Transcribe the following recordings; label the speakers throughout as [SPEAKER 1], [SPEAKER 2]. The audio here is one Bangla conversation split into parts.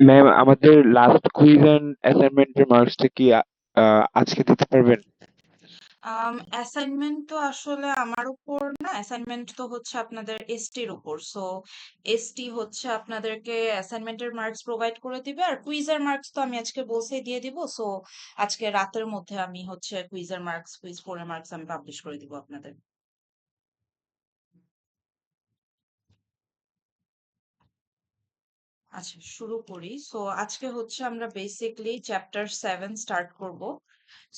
[SPEAKER 1] ম্যাম, আমাদের লাস্ট কুইজ এন্ড অ্যাসাইনমেন্টের মার্কসটা কি আজকে দিতে পারবেন?
[SPEAKER 2] অ্যাসাইনমেন্ট তো আসলে আমার উপর না, অ্যাসাইনমেন্ট তো হচ্ছে আপনাদের এসটির উপর। সো এসটি হচ্ছে আপনাদেরকে অ্যাসাইনমেন্টের মার্কস প্রোভাইড করে দিবে, আর কুইজের মার্কস তো আমি আজকে বসে দিয়ে দিব। সো আজকে রাতের মধ্যে আমি হচ্ছে কুইজের মার্কস, কুইজ 4 এর মার্কস আমি পাবলিশ করে দিব আপনাদের। আচ্ছা, শুরু করি। সো আজকে হচ্ছে আমরা বেসিকলি চ্যাপ্টার 7 স্টার্ট করব।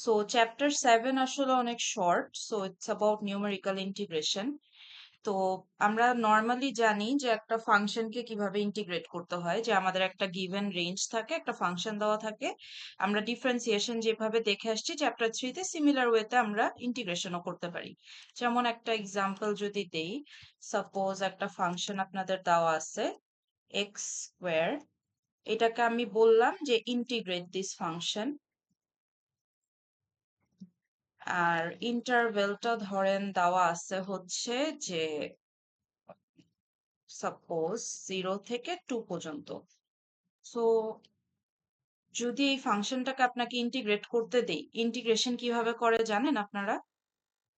[SPEAKER 2] সো চ্যাপ্টার 7 আসলে অনেক short. So it's about numerical integration. তো আমরা নর্মালি জানি যে একটা ফাংশনকে কিভাবে ইন্টিগ্রেট করতে হয়, যে আমাদের একটা গিভেন রেঞ্জ থাকে, একটা ফাংশন দেওয়া থাকে। আমরা ডিফারেন্সিয়েশন যেভাবে দেখে আসছি চ্যাপ্টার 3 তে, সিমিলার ওয়েতে আমরা ইন্টিগ্রেশনও করতে পারি। যেমন একটা এক্সাম্পল যদি দেই, সাপোজ একটা ফাংশন আপনাদের দেওয়া আছে এক্স স্কোয়ার, এটাকে আমি বললাম যে ইন্টিগ্রেট দিস ফাংশন, আর ইন্টারভেলটা ধরেন দেওয়া আছে হচ্ছে যে সাপোজ 0 থেকে 2 পর্যন্ত। সো যদি এই ফাংশনটাকে আপনাকে ইন্টিগ্রেট করতে দেই, ইন্টিগ্রেশন কিভাবে করে জানেন আপনারা?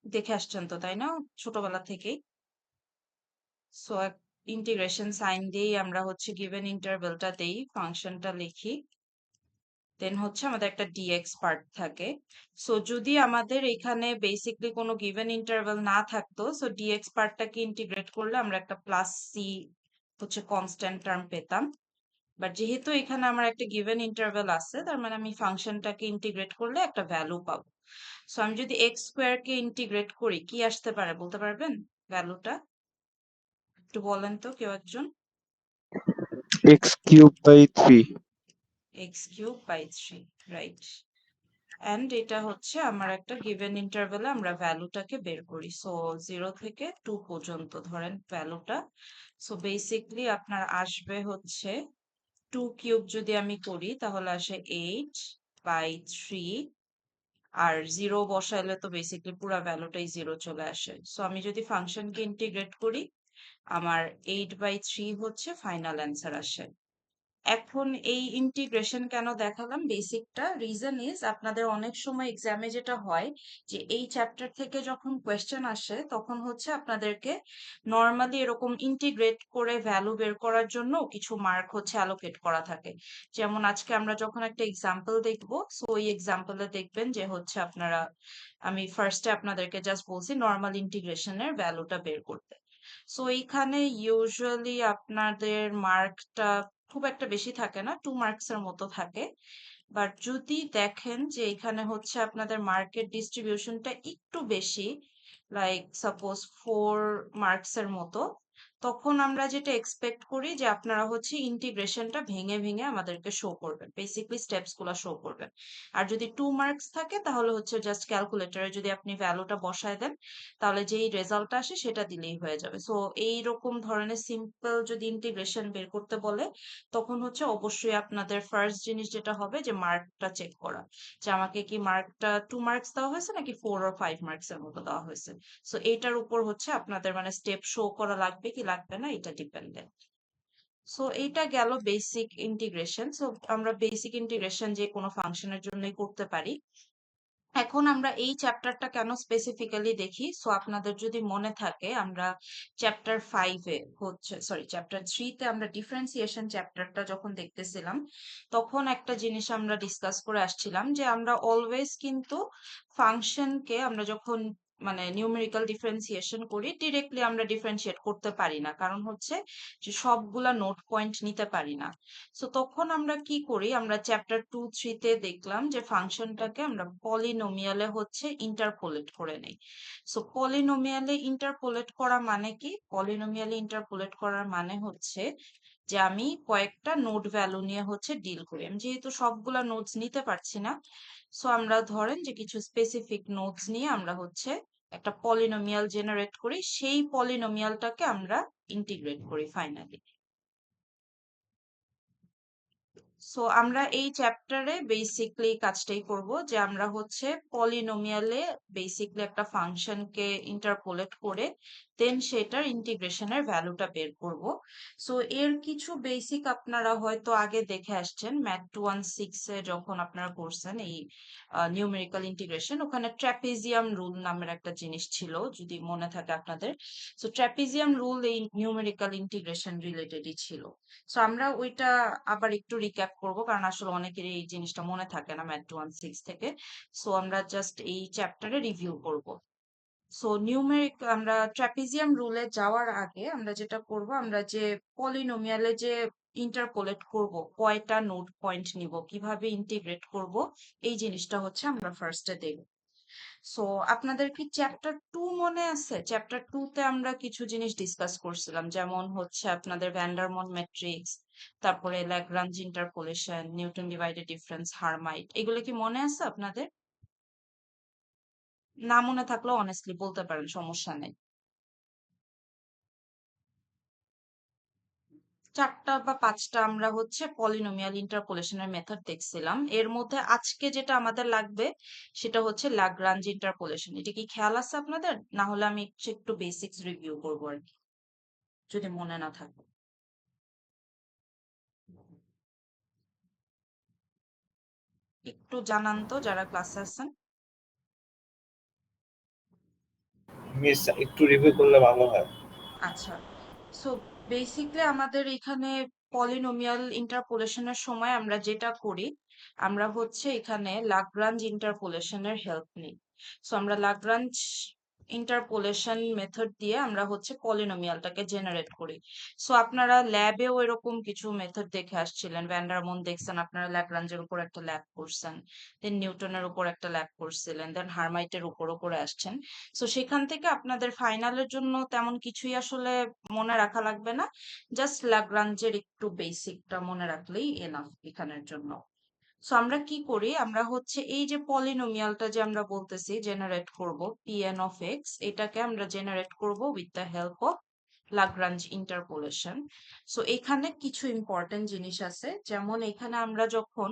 [SPEAKER 2] দেখে আসছেন তো, তাই না, ছোটবেলা থেকেই? সো ইন্টিগ্রেশন সাইন দিয়েই আমরা হচ্ছে গিভেন ইন্টারভেলটা দেই, ফাংশনটা লিখি, দেন হচ্ছে আমাদের একটা ডিএক্স পার্ট থাকে। সো যদি আমাদের এখানে বেসিকলি কোনো গিভেন ইন্টারভেল না থাকতো, সো ডিএক্স পার্টটাকে ইন্টিগ্রেট করলে আমরা একটা প্লাস সি হচ্ছে কনস্ট্যান্ট টার্ম পেতাম। বাট যেহেতু এখানে আমার একটা গিভেন ইন্টারভেল আছে, তার মানে আমি ফাংশনটাকে ইন্টিগ্রেট করলে একটা ভ্যালু পাবো। সো আমি যদি এক্স স্কোয়ার কে ইন্টিগ্রেট করি, কি আসতে পারে বলতে পারবেন ভ্যালুটা? একটু বলেন তো কেউ একজন।
[SPEAKER 1] x³/3।
[SPEAKER 2] X cube by 3, right. And এটা হচ্ছে আমার একটা গিভেন ইন্টারভেলে আমরা ভ্যালুটাকে বের করি। সো 0 থেকে 2 পর্যন্ত ধরেন ভ্যালুটা। সো বেসিকলি আপনার আসবে হচ্ছে 2 কিউব যদি আমি করি তাহলে আসে 8/3, আর 0 বসাইলে তো বেসিকলি পুরো ভ্যালুটাই 0 চলে আসে। সো আমি যদি ফাংশনকে ইন্টিগ্রেট করি, আমার 8/3 হচ্ছে ফাইনাল অ্যান্সার আসে। এখন এই ইন্টিগ্রেশন কেন দেখালাম, বেসিকটা রিজন ইজ আপনাদের অনেক সময় এক্সামে যেটা হয় যে এই চ্যাপ্টার থেকে যখন কোয়েশ্চেন আসে তখন হচ্ছে আপনাদেরকে নর্মালি এরকম ইন্টিগ্রেট করে ভ্যালু বের করার জন্য কিছু মার্ক হচ্ছে অ্যালোকেট করা থাকে। যেমন আজকে আমরা যখন একটা এক্সাম্পল দেখবো, সো ওই এক্সাম্পলে দেখবেন যে হচ্ছে আপনারা, আমি ফার্স্টে আপনাদেরকে জাস্ট বলছি নর্মাল ইন্টিগ্রেশনের ভ্যালুটা বের করতে। সো এইখানে ইউজুয়ালি আপনাদের মার্কটা খুব একটা বেশি থাকে না, 2 মার্কস এর মতো থাকে। বাট যদি দেখেন যে এখানে হচ্ছে আপনাদের মার্কের ডিস্ট্রিবিউশনটা একটু বেশি, লাইক সাপোজ 4 মার্কস এর মতো, তখন আমরা যেটা এক্সপেক্ট করি যে আপনারা হচ্ছে ইন্টিগ্রেশনটা ভেঙে ভেঙে আমাদেরকে শো করবেন, বেসিকলি স্টেপস গুলা শো করবেন। আর যদি 2 মার্কস থাকে তাহলে হচ্ছে জাস্ট ক্যালকুলেটরে যদি আপনি ভ্যালুটা বসায় দেন, তাহলে যেই রেজাল্টটা আসে সেটা দিলেই হয়ে যাবে। সো এই রকম ধরনের সিম্পল যদি ইন্টিগ্রেশন বের করতে বলে, তখন হচ্ছে অবশ্যই আপনাদের ফার্স্ট জিনিস যেটা হবে যে মার্কটা চেক করা, যে আমাকে কি মার্কটা 2 মার্কস দেওয়া হয়েছে নাকি 4 আর 5 মার্কস এর মতো দেওয়া হয়েছে। সো এইটার উপর হচ্ছে আপনাদের মানে স্টেপ শো করা লাগবে কি লাগবে না, এটা ডিপেন্ডেন্ট। সো এইটা গেল বেসিক ইন্টিগ্রেশন। সো আমরা বেসিক ইন্টিগ্রেশন যে কোনো ফাংশনের জন্যই করতে পারি। এখন আমরা এই চ্যাপ্টারটা কেন স্পেসিফিক্যালি দেখি, সো আপনাদের যদি মনে থাকে আমরা চ্যাপ্টার 5-এ হচ্ছে, সরি চ্যাপ্টার 3-তে আমরা ডিফারেন্সিয়েশন চ্যাপ্টারটা যখন দেখতেছিলাম, তখন একটা জিনিস আমরা ডিসকাস করে আসছিলাম যে আমরা অলওয়েজ কিন্তু ফাংশনকে আমরা যখন মানে নিউমেরিক্যাল ডিফারেন্সিয়েশন করি, ডিরেক্টলি আমরা ডিফারেন্সিয়েট করতে পারি না, কারণ হচ্ছে যে সবগুলা নোট পয়েন্ট নিতে পারি না। সো তখন আমরা কি করি, আমরা চ্যাপ্টার 2-3-তে দেখলাম যে ফাংশনটাকে আমরা পলিনোমিয়ালে হচ্ছে ইন্টারপোলেট করে নেই। সো পলিনোমিয়ালে ইন্টারপোলেট করা মানে কি, পলিনোমিয়ালে ইন্টারপোলেট করার মানে হচ্ছে যে আমি কয়েকটা নোড ভ্যালু নিয়ে হচ্ছে ডিল করি। আমি যেহেতু সবগুলা নোটস নিতে পারছি না, সো আমরা ধরেন যে কিছু স্পেসিফিক নোটস নিয়ে আমরা হচ্ছে একটা পলিনোমিয়াল জেনারেট করি, সেই পলিনোমিয়ালটাকে আমরা ইন্টিগ্রেট করি ফাইনালি। সো আমরা এই চ্যাপ্টারে বেসিকলি কাজটাই করব, যে আমরা হচ্ছে পলিনোমিয়ালে বেসিকলি একটা ফাংশনকে ইন্টারপোলেট করে দেন সেটার ইন্টিগ্রেশনের ভ্যালুটা বের করব। সো এর কিছু বেসিক আপনারা হয়তো আগে দেখে আসছেন ম্যাথ 216 এ যখন আপনারা করছেন এই নিউমেরিক্যাল ইন্টিগ্রেশন, ওখানে ট্র্যাপিজিয়াম রুল নামের একটা জিনিস ছিল যদি মনে থাকে আপনাদের। সো ট্র্যাপিজিয়াম রুল এই নিউমেরিক্যাল ইন্টিগ্রেশন রিলেটেডই ছিল। সো আমরা ওইটা আবার একটু রিক্যাপ করব, কারণ আসলে অনেকের এই জিনিসটা মনে থাকে না ম্যাথ 216 থেকে। সো আমরা জাস্ট এই চ্যাপ্টারে রিভিউ করব। সো নিউমেরিক আমরা ট্র্যাপিজিয়াম রুলে যাওয়ার আগে আমরা যেটা করব, আমরা যে পলিনোমিয়ালে যে ইন্টারপোলেট করব, কয়টা নোট পয়েন্ট নিব, কিভাবে ইন্টিগ্রেট করব, এই জিনিসটা হচ্ছে আমরা ফার্স্টে দেখব। সো আপনাদের কি চ্যাপ্টার 2 মনে আছে? চ্যাপ্টার 2 তে আমরা কিছু জিনিস ডিসকাস করছিলাম, যেমন হচ্ছে আপনাদের ভ্যান্ডারমন ম্যাট্রিক্স, তারপরে Lagrange interpolation, Newton divided difference, Hermite, এগুলো কি মনে আছে আপনাদের? না মনে থাকলেও অনেস্টলি বলতে পারেন, সমস্যা নেই। 4টা বা 5টা আমরা হচ্ছে পলিনোমিয়াল ইন্টারপোলেশনের মেথড দেখছিলাম। এর মধ্যে আজকে যেটা আমাদের লাগবে সেটা হচ্ছে ল্যাগ্রাঞ্জ ইন্টারপোলেশন। এটা কি খেয়াল আছে আপনাদের? না হলে আমি একটু বেসিক্স রিভিউ করবো আর কি, যদি মনে না থাকে। একটু জানান তো যারা ক্লাসে আছেন।
[SPEAKER 3] মিস একটু রিভিউ করলে ভালো হয়।
[SPEAKER 2] আচ্ছা, সো বেসিকলি আমাদের এখানে পলিনোমিয়াল ইন্টারপোলেশনের সময় আমরা যেটা করি, আমরা হচ্ছে এখানে ল্যাগ্রাঞ্জ ইন্টারপোলেশনের হেল্প নিই। সো আমরা ল্যাগ্রাঞ্জ ইন্টারপোলেশন মেথড দিয়ে আমরা হচ্ছে পলিনোমিয়ালটাকে জেনারেট করি। সো আপনারা ল্যাবেও এরকম কিছু মেথড দেখে আসছিলেন, ভ্যান্ডারমন দেখছেন, আপনারা ল্যাগ্রাঞ্জের উপর একটা ল্যাব করছেন, দেন নিউটনের উপর একটা ল্যাব করছিলেন, দেন হার্মাইটের উপরও করে আসছেন। সো সেখান থেকে আপনাদের ফাইনালের জন্য তেমন কিছুই আসলে মনে রাখা লাগবে না, জাস্ট ল্যাগ্রাঞ্জের একটু বেসিকটা মনে রাখলেই এনাফ এখানের জন্য। সো আমরা কি করি, আমরা হচ্ছে এই যে পলিনোমিয়ালটা যে আমরা বলতেছি জেনারেট করব, pn অফ এক্স, এটাকে আমরা জেনারেট করব with the help of Lagrange interpolation. So এখানে কিছু ইম্পর্টেন্ট জিনিস আছে, যেমন এখানে আমরা যখন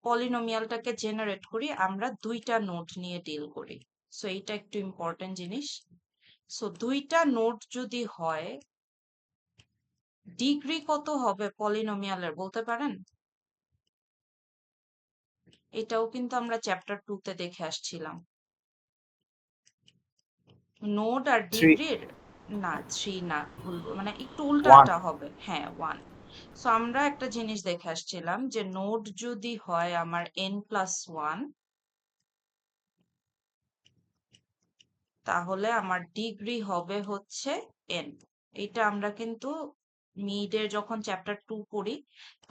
[SPEAKER 2] পলিনোমিয়ালটাকে জেনারেট করি আমরা দুইটা নোট নিয়ে ডিল করি। সো এইটা একটু ইম্পর্টেন্ট জিনিস। সো দুইটা নোট যদি হয়, ডিগ্রি কত হবে পলিনোমিয়ালের বলতে পারেন? এটাও কিন্তু আমরা চ্যাপ্টার 2 তে দেখে আসছিলাম। নোট আর
[SPEAKER 3] 3
[SPEAKER 2] ডিগ্রির, না 3 না, ভুল মানে একটু
[SPEAKER 3] 1
[SPEAKER 2] উল্টাটা হবে, হ্যাঁ 1। সো আমরা একটা জিনিস দেখে আসছিলাম যে নোট যদি হয় আমার n+1, তাহলে আমার ডিগ্রি হবে হচ্ছে n। এটা আমরা কিন্তু মিডের যখন চ্যাপ্টার 2 পড়ি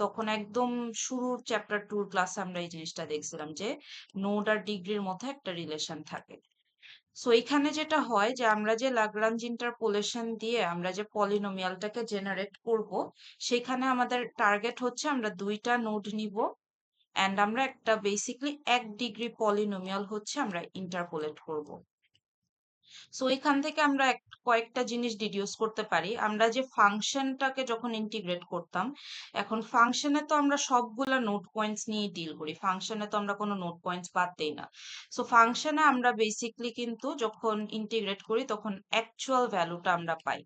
[SPEAKER 2] তখন একদম শুরুর চ্যাপ্টার 2 ক্লাসে আমরা এই জিনিসটা দেখছিলাম যে নোড আর ডিগ্রির মধ্যে একটা রিলেশন থাকে। সো এখানে যেটা হয় যে আমরা যে ল্যাগ্রাঞ্জ ইন্টারপোলেশন দিয়ে আমরা যে পলিনোমিয়ালটাকে জেনারেট করব, সেখানে আমাদের টার্গেট হচ্ছে আমরা দুইটা নোড নিব এন্ড আমরা একটা বেসিকলি 1 ডিগ্রি পলিনোমিয়াল হচ্ছে আমরা ইন্টারপোলেট করব। সো এখান থেকে আমরা কয়েকটা জিনিস ডিডিউস করতে পারি। আমরা যে ফাংশনটাকে যখন ইন্টিগ্রেট করতাম, এখন ফাংশনে তো আমরা সবগুলা নোট পয়েন্টস নিয়ে ডিল করি, ফাংশনে তো আমরা কোনো নোট পয়েন্টস বাদ দেই না। সো ফাংশনে আমরা বেসিকলি কিন্তু যখন ইন্টিগ্রেট করি তখন অ্যাকচুয়াল ভ্যালুটা আমরা পাই,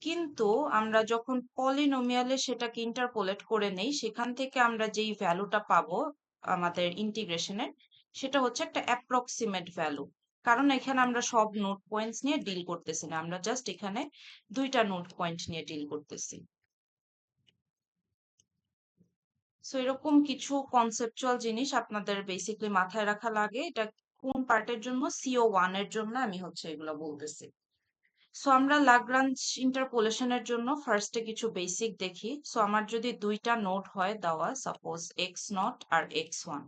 [SPEAKER 2] কিন্তু আমরা যখন পলিনোমিয়ালে সেটাকে ইন্টারপোলেট করে নেই সেখান থেকে আমরা যেই ভ্যালুটা পাবো আমাদের ইন্টিগ্রেশনের, সেটা হচ্ছে একটা অ্যাপ্রক্সিমেট ভ্যালু। কারণ এখানে আমরা সব নোট পয়েন্টস নিয়ে ডিল করতেছি না, আমরা জাস্ট এখানে দুইটা নোট পয়েন্ট নিয়ে ডিল করতেছি। সো এরকম কিছু কনসেপচুয়াল জিনিস আপনাদের বেসিকলি মাথায় রাখা লাগে। এটা কোন পার্টের জন্য? CO1 এর জন্য আমি হচ্ছে এগুলো বলতেছি। সো আমরা ল্যাগ্রাঞ্জ ইন্টারপোলেশনের জন্য ফার্স্টে কিছু বেসিক দেখি। সো আমার যদি দুইটা নোট হয় দেওয়া, সাপোজ x0 আর x1।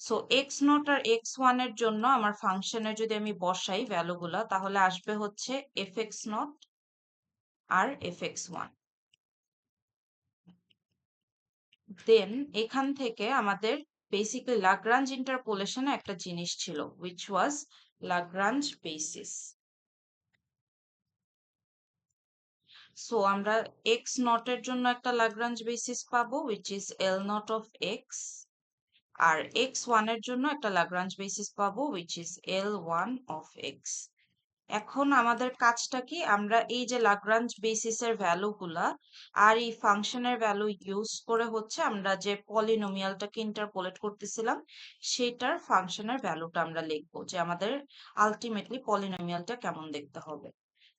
[SPEAKER 2] সো x0 আর x1 এর জন্য আমার ফাংশনে যদি আমি বসাই ভ্যালুগুলা, তাহলে আসবে হচ্ছে fx0 আর fx1। দেন এখান থেকে আমাদের বেসিক্যালি ল্যাগ্রাঞ্জ ইন্টারপোলেশনে একটা জিনিস ছিল which was Lagrange basis. So আমরা x0 এর জন্য একটা ল্যাগ্রাঞ্জ বেসিস পাবো which is L0 of x, আর x1 এর জন্য একটা ল্যাগ্রাঞ্জ বেসিস পাবো which is L1 of x। এখন আমাদের কাজটা কি, আমরা এই যে लाग्रांज বেসিসের ভ্যালুগুলা আর এই ফাংশনের ভ্যালু ইউজ করে হচ্ছে আমরা যে পলিনোমিয়ালটাকে ইন্টারপোলেট করতেছিলাম সেটার ফাংশনের ভ্যালুটা আমরা লিখবো, যে আমাদের আলটিমেটলি পলিনোমিয়ালটা কেমন দেখতে হবে।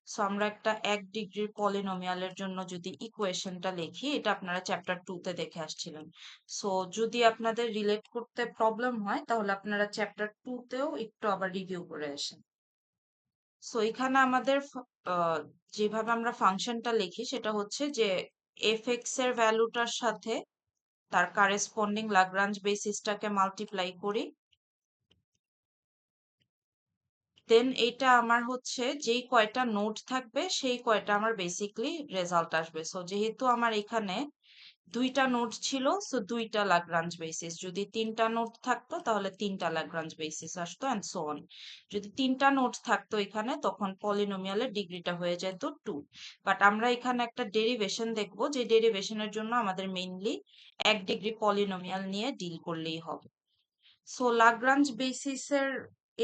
[SPEAKER 2] সো আমরা একটা 1 ডিগ্রির পলিনোমিয়ালের জন্য যদি ইকুয়েশনটা লিখি, এটা আপনারা চ্যাপ্টার 2 তে দেখে আসছিলেন। সো যদি আপনাদের রিলেট করতে প্রবলেম হয় তাহলে আপনারা চ্যাপ্টার 2 তেও একটু আবার রিভিউ করে আসেন। সো এখানে আমাদের যেভাবে আমরা ফাংশনটা লিখি সেটা হচ্ছে যে এফ এর ভ্যালুটার সাথে তার কারেসপন্ডিং लाग्रांज বেসিসটাকে মাল্টিপ্লাই করি, দেন এটা আমার হচ্ছে যেই কয়টা নোট থাকবে সেই কয়টা আমার বেসিকলি রেজাল্ট আসবে। সো যেহেতু আমার এখানে 2টা নোট ছিল, সো 2টা लाग्रांज বেসিস। যদি 3টা নোট থাকতো তাহলে 3টা लाग्रांज বেসিস আসতো এন্ড সো অন। যদি 3টা নোট থাকতো এখানে তখন পলিনোমিয়ালের ডিগ্রিটা হয়ে যেত 2। বাট আমরা এখানে একটা ডেরিভেশন দেখবো, যে ডেরিভেশনের জন্য আমাদের মেইনলি 1 ডিগ্রি পলিনোমিয়াল নিয়ে ডিল করলেই হবে। সো लाग्रांज বেসিসের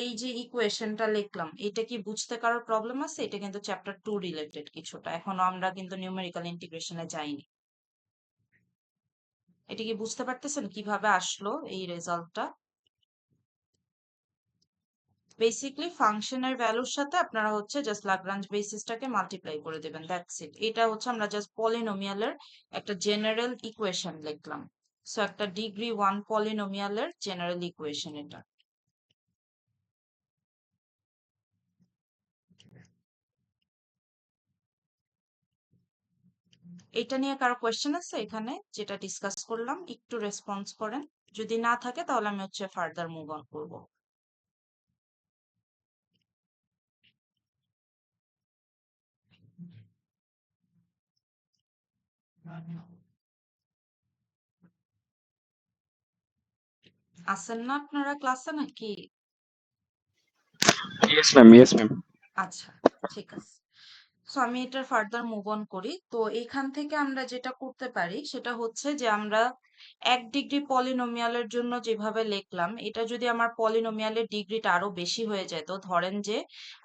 [SPEAKER 2] এই যে ইকুয়েশনটা লিখলাম, এটা কি বুঝতে কারো প্রবলেম আছে? এটা কিন্তু চ্যাপ্টার 2 রিলেটেড কিছুটা, এখনো আমরা কিন্তু নিউমেরিক্যাল ইন্টিগ্রেশনে যাইনি। এটা কি বুঝতে পারতেছেন কিভাবে আসলো এই রেজাল্টটা? বেসিকলি ফাংশনের ভ্যালুর সাথে আপনারা হচ্ছে জাস্ট लाग्रांज বেসিসটাকে মাল্টিপ্লাই করে দেবেন, দ্যাটস ইট। এটা হচ্ছে আমরা জাস্ট পলিনোমিয়ালের একটা জেনারেল ইকুয়েশন লিখলাম। সো একটা ডিগ্রি 1 পলিনোমিয়ালের জেনারেল ইকুয়েশন এটা। এটা নিয়ে কারো কোয়েশ্চেন আছে এখানে যেটা ডিসকাস করলাম? একটু রেসপন্স করেন, যদি না থাকে তাহলে আমি হচ্ছে ফার্দার মুভ অন করবো। আছেন না আপনারা ক্লাসে নাকি?
[SPEAKER 1] Yes ma'am, yes ma'am.
[SPEAKER 2] আচ্ছা, ঠিক আছে। সো আমি এটা ফার্দার মুভ অন করি। তো এখান থেকে আমরা যেটা করতে পারি সেটা হচ্ছে যে আমরা 1 ডিগ্রি পলিনোমিয়ালের জন্য যেভাবে লিখলাম, এটা যদি আমার পলিনোমিয়ালের ডিগ্রিটা আরো বেশি হয়ে যেত, ধরেন যে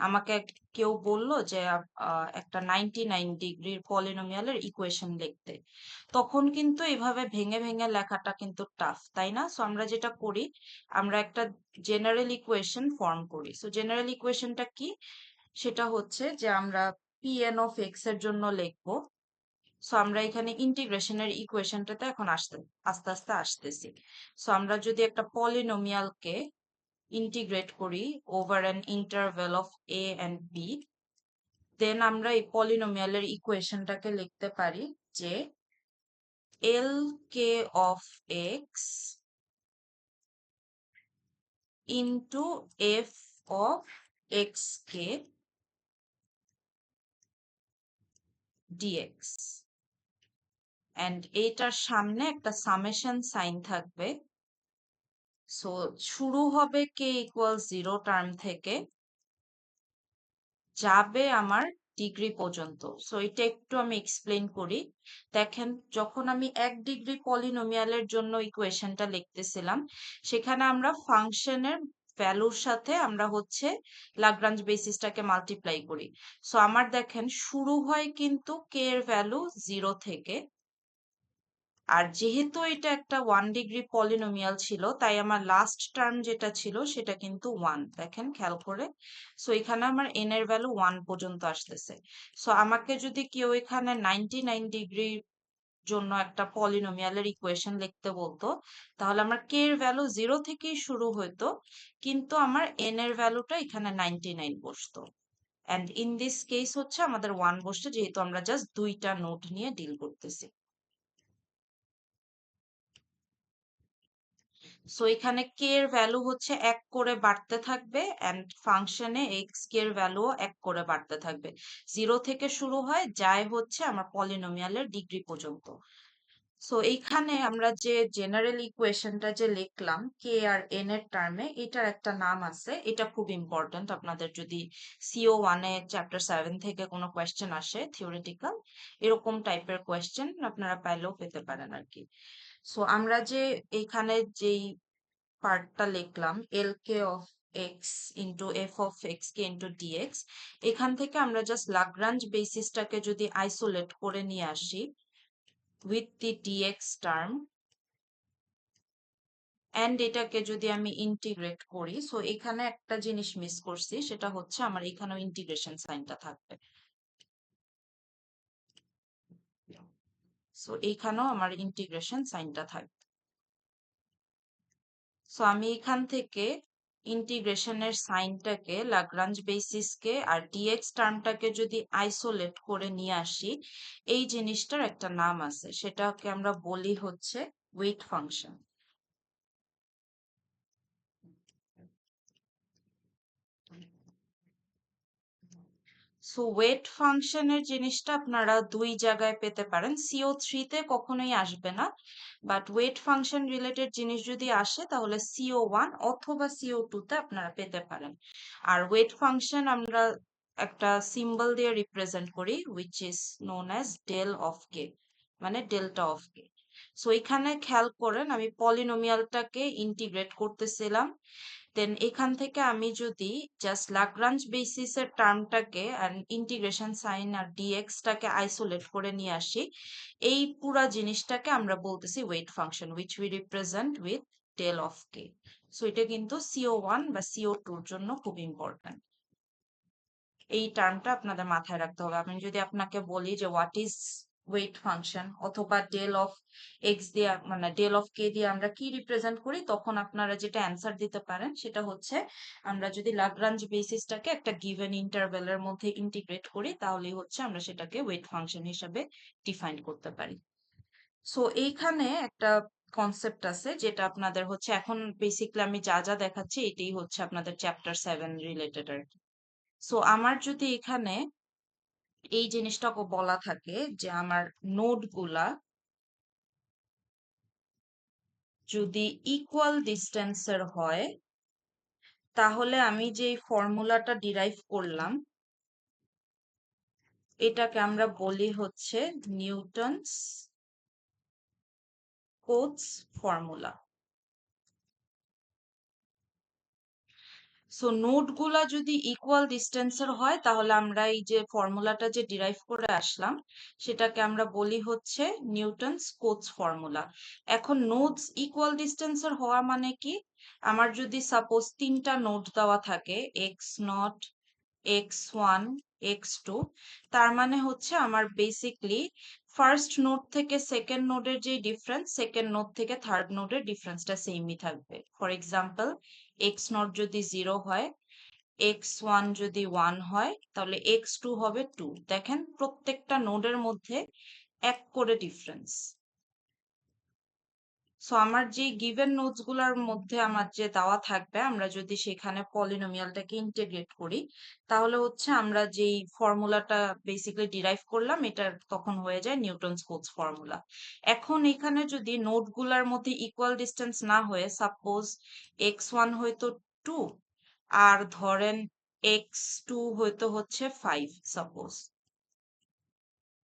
[SPEAKER 2] আমাকে কেউ বলল যে একটা 99 ডিগ্রির পলিনোমিয়ালের ইকুয়েশন লিখতে, তখন কিন্তু এভাবে ভেঙে ভেঙে লেখাটা কিন্তু টাফ, তাই না? সো আমরা যেটা করি, আমরা একটা জেনারেল ইকুয়েশন ফর্ম করি। সো জেনারেল ইকুয়েশনটা কি? সেটা হচ্ছে যে আমরা pn অফ এক্স এর জন্য লিখবো। সো আমরা এখানে ইন্টিগ্রেশনের ইকুয়েশনটাতে এখন আস্তে আস্তে আসতেছি। সো আমরা যদি একটা পলিনোমিয়ালকে ইন্টিগ্রেট করি over an interval of a and b, then আমরা এই পলিনোমিয়ালের ইকুয়েশনটাকে লিখতে পারি যে lk of x into f of x কে dx, এন্ড এইটার সামনে একটা সামেশন সাইন থাকবে। সো শুরু হবে কে ইকুয়াল 0 টার্ম থেকে, যাবে আমার ডিগ্রি পর্যন্ত। সো এটা একটু আমি এক্সপ্লেন করি। দেখেন, যখন আমি 1 ডিগ্রি পলিনোমিয়ালের জন্য ইকুয়েশনটা লিখতেছিলাম, সেখানে আমরা ফাংশনের ভ্যালুর সাথে আমরা হচ্ছে लाग्रांज বেসিসটাকে মাল্টিপ্লাই করি। সো আমার দেখেন শুরু হয় কিন্তু কে এর ভ্যালু 0 থেকে, আর যেহেতু এটা একটা 1 ডিগ্রি পলিনোমিয়াল ছিল তাই আমার লাস্ট টার্ম যেটা ছিল সেটা কিন্তু 1, দেখেন খেয়াল করে। সো এখানে আমার n এর ভ্যালু 1 পর্যন্ত আসতেছে। সো আমাকে যদি কেউ এখানে 99 ডিগ্রির জন্য একটা পলিনোমিয়ালের ইকুয়েশন লিখতে বলতো, তাহলে আমার k এর ভ্যালু 0 থেকেই শুরু হতো, কিন্তু আমার n এর ভ্যালুটা এখানে 99 বসতো। এন্ড ইন দিস কেস হচ্ছে আমাদের 1 বসছে, যেহেতু আমরা জাস্ট 2টা নোট নিয়ে ডিল করতেছি। সো এখানে কে এর ভ্যালু হচ্ছে 1 করে বাড়তে থাকবে এন্ড ফাংশনে এক্স কে এর ভ্যালুও 1 করে বাড়তে থাকবে। 0 থেকে শুরু হয়, যায় হচ্ছে আমার পলিনোমিয়ালের ডিগ্রি পর্যন্ত। সো এইখানে আমরা যে জেনারেল ইকুয়েশনটা যে লিখলাম কে আর এন এর টার্মে, এটার একটা নাম আছে, এটা খুব ইম্পর্ট্যান্ট। আপনাদের যদি CO1 এ চ্যাপ্টার 7 থেকে কোনো কোয়েশ্চেন আসে থিওরিটিক্যাল, এরকম টাইপের কোয়েশ্চেন আপনারা পাইলেও পেতে পারেন আর কি। সো আমরা যে এখানে যেই পার্টটা লিখলাম lk of x into f of x K into dx. এখান থেকে আমরা জাস্ট लाग्रांज বেসিসটাকে যদি আইসোলেট করে নিয়ে আসি with the dx term, and এটাকে যদি আমি ইন্টিগ্রেট করি, সো এখানে একটা জিনিস মিস করছি, সেটা হচ্ছে আমার এখানেও ইন্টিগ্রেশন সাইনটা থাকবে। সো এইখানেও আমার ইন্টিগ্রেশন সাইনটা থাকবে। সো আমি এখান থেকে ইন্টিগ্রেশনের সাইনটাকে लाग्रांज বেসিসকে আর ডিএক্স টার্মটাকে যদি আইসোলেট করে নিয়ে আসি, এই জিনিসটার একটা নাম আছে, সেটাকে আমরা বলি হচ্ছে ওয়েট ফাংশন। সো ওয়েট ফাংশনের জিনিসটা আপনারা দুই জায়গায় পেতে পারেন, CO3 তে কখনোই আসবে না, বাট ওয়েট ফাংশন রিলেটেড জিনিস যদি আসে তাহলে CO1 অথবা CO2 তে আপনারা পেতে পারেন। আর ওয়েট ফাংশন আমরা একটা সিম্বল দিয়ে রিপ্রেজেন্ট করি, which is known as del of k, মানে ডেল্টা অফ কে। সো এখানে খেয়াল করেন আমি পলিনোমিয়ালটাকে ইন্টিগ্রেট করতেছিলাম, দেন এখান থেকে আমি যদি জাস্ট लाग्रांज বেসিসের টার্মটাকে আর ইন্টিগ্রেশন সাইন আর ডিএক্স টাকে আইসোলেট করে নিয়ে আসি, এই পুরা জিনিসটাকে আমরা বলতেছি weight function, which we represent with del of k. So এটা কিন্তু CO1 বা CO2 এর জন্য খুব ইম্পর্ট্যান্ট। এই টার্মটা আপনাদের মাথায় রাখতে হবে। আমি যদি আপনাকে বলি যে হোয়াট ইজ ওয়েট ফাংশন অথবা ডেল অফ এক্স দিয়ে, মানে ডেল অফ কে দিয়ে আমরা কি রিপ্রেজেন্ট করি, তখন আপনারা যেটা অ্যান্সার দিতে পারেন সেটা হচ্ছে আমরা যদি लाग्रांज বেসিসটাকে একটা গিভেন ইন্টারভ্যালের মধ্যে ইন্টিগ্রেট করি, তাহলেই হচ্ছে আমরা সেটাকে ওয়েট ফাংশন হিসাবে ডিফাইন করতে পারি। সো এইখানে একটা কনসেপ্ট আছে যেটা আপনাদের হচ্ছে এখন বেসিক্যালি আমি যা যা দেখাচ্ছি এটাই হচ্ছে আপনাদের চ্যাপ্টার 7 রিলেটেড আর কি। সো আমার যদি এখানে এই জিনিসটা বলা থাকে যে আমার নোড গুলা যদি ইকুয়াল ডিস্টেন্সের হয়, তাহলে আমি যে ফর্মুলাটা ডিরাইভ করলাম এটাকে আমরা বলি হচ্ছে Newton's Cotes formula. So node গুলা যদি ইকুয়াল ডিস্টেন্সের হয়, তাহলে আমরা এই যে ফর্মুলাটা যে ডিরাইভ করে আসলাম সেটাকে আমরা বলি হচ্ছে নিউটনস কোটস ফর্মুলা। এখন নোডস ইকুয়াল ডিস্টেন্সের হওয়া মানে কি, আমার যদি সাপোজ তিনটা নোড দেওয়া থাকে x0 x1 x2, তার মানে হচ্ছে আমার বেসিকলি ফার্স্ট নোড থেকে সেকেন্ড নোডের যে ডিফারেন্স, সেকেন্ড নোড থেকে থার্ড নোডের ডিফারেন্সটা সেমই থাকবে। ফর এক্সাম্পল x0 যদি 0 হয়, x1 যদি 1 হয়, তাহলে x2 হবে 2। দেখেন প্রত্যেকটা নোডের মধ্যে এক করে ডিফারেন্স। সো আমার যে গিভেন নোটস গুলার মধ্যে আমার যে দেওয়া থাকবে, আমরা যদি সেখানে পলিনোমিয়ালটাকে ইন্টিগ্রেট করি, তাহলে হচ্ছে আমরা যেই ফর্মুলাটা বেসিক্যালি ডিরাইভ করলাম এটা তখন হয়ে যায় নিউটনস কোটস ফর্মুলা। এখন এখানে যদি নোড গুলার মধ্যে ইকুয়াল ডিস্টেন্স না হয়ে সাপোজ x1 হয়তো 2 আর ধরেন x2 হয়তো হচ্ছে 5 সাপোজ,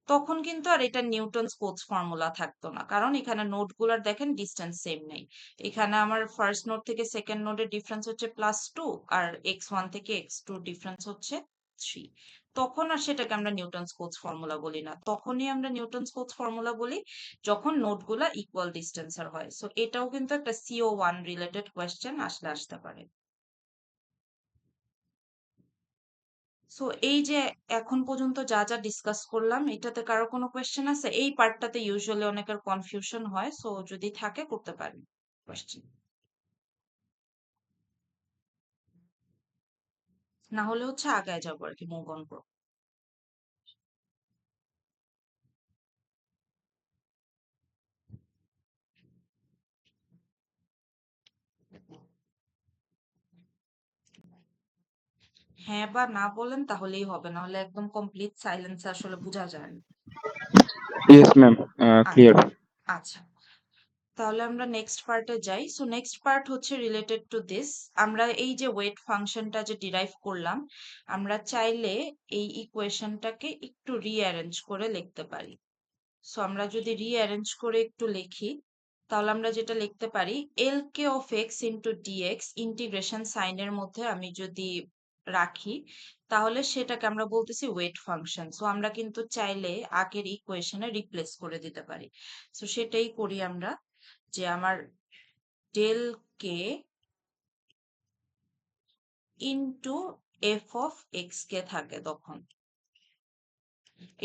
[SPEAKER 2] তখন কিন্তু আর এটা নিউটনস কোটস ফর্মুলা থাকতো না, কারণ এখানে নোড গুলার দেখেন ডিস্টেন্স সেম নেই। এখানে আমার ফার্স্ট নোড থেকে সেকেন্ড নোডের ডিফারেন্স হচ্ছে +2 আর x1 থেকে x2 ডিফারেন্স হচ্ছে 3। তখন আর সেটাকে আমরা নিউটনস কোটস ফর্মুলা বলি না, তখনই আমরা নিউটনস কোটস ফর্মুলা বলি যখন নোড গুলা ইকুয়াল ডিস্টেন্সের হয়। সো এটাও কিন্তু একটা CO1 রিলেটেড কোয়েশ্চেন আসলে আসতে পারে। সো এই যে এখন পর্যন্ত যা যা ডিসকাস করলাম, এটাতে কারো কোনো কোয়েশ্চেন আছে? এই পার্টটাতে ইউজুয়ালি অনেকের কনফিউশন হয়, সো যদি থাকে করতে পারেন কোয়েশ্চেন, না হলে হচ্ছে আগায় যাবো আর কি, মুভ অন করবো। হ্যাঁ বা না বলেন তাহলেই হবে, না হলে একদম কমপ্লিট সাইলেন্স আসলে বোঝা যায় না।
[SPEAKER 1] Yes ma'am, clear.
[SPEAKER 2] আচ্ছা, তাহলে আমরা নেক্সট পার্টে যাই। সো নেক্সট পার্ট হচ্ছে রিলেটেড টু দিস। আমরা এই যে ওয়েট ফাংশনটা যে ডিরাইভ করলাম, আমরা চাইলে এই ইকুয়েশনটাকে একটু রিঅ্যারেঞ্জ করে লিখতে পারি। সো আমরা যদি রিঅ্যারেঞ্জ করে একটু লিখি, তাহলে আমরা যেটা লিখতে পারি lk of x into dx integration সাইনের মধ্যে আমি যদি রাখি তাহলে সেটাকে আমরা বলতেছি ওয়েট ফাংশন। সো আমরা কিন্তু চাইলে আগের ইকুয়েশনে রিপ্লেস করে দিতে পারি। সো সেটাই করি আমরা, যে আমার del k into f of x k থাকে তখন।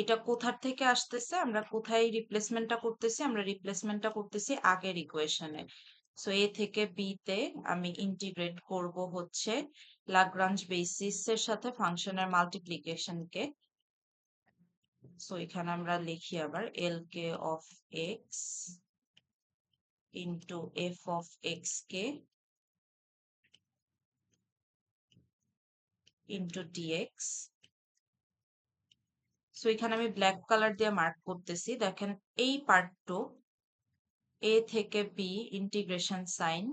[SPEAKER 2] এটা কোথার থেকে আসতেছে, আমরা কোথায় রিপ্লেসমেন্টটা করতেছি, আমরা রিপ্লেসমেন্টটা করতেছি আগের ইকুয়েশনে। সো এ থেকে বি তে আমি ইন্টিগ্রেট করব হচ্ছে लाग्रांज বেসিস এর সাথে ফাংশনের মাল্টিপ্লিকেশনকে। সো এখানে আমরা লিখি আবার L k of x into f of x K into dx. So এখানে আমি ব্ল্যাক কালার দিয়ে মার্ক করতেছি, দেখেন এই পার্টটু এ থেকে বি ইন্টিগ্রেশন সাইন,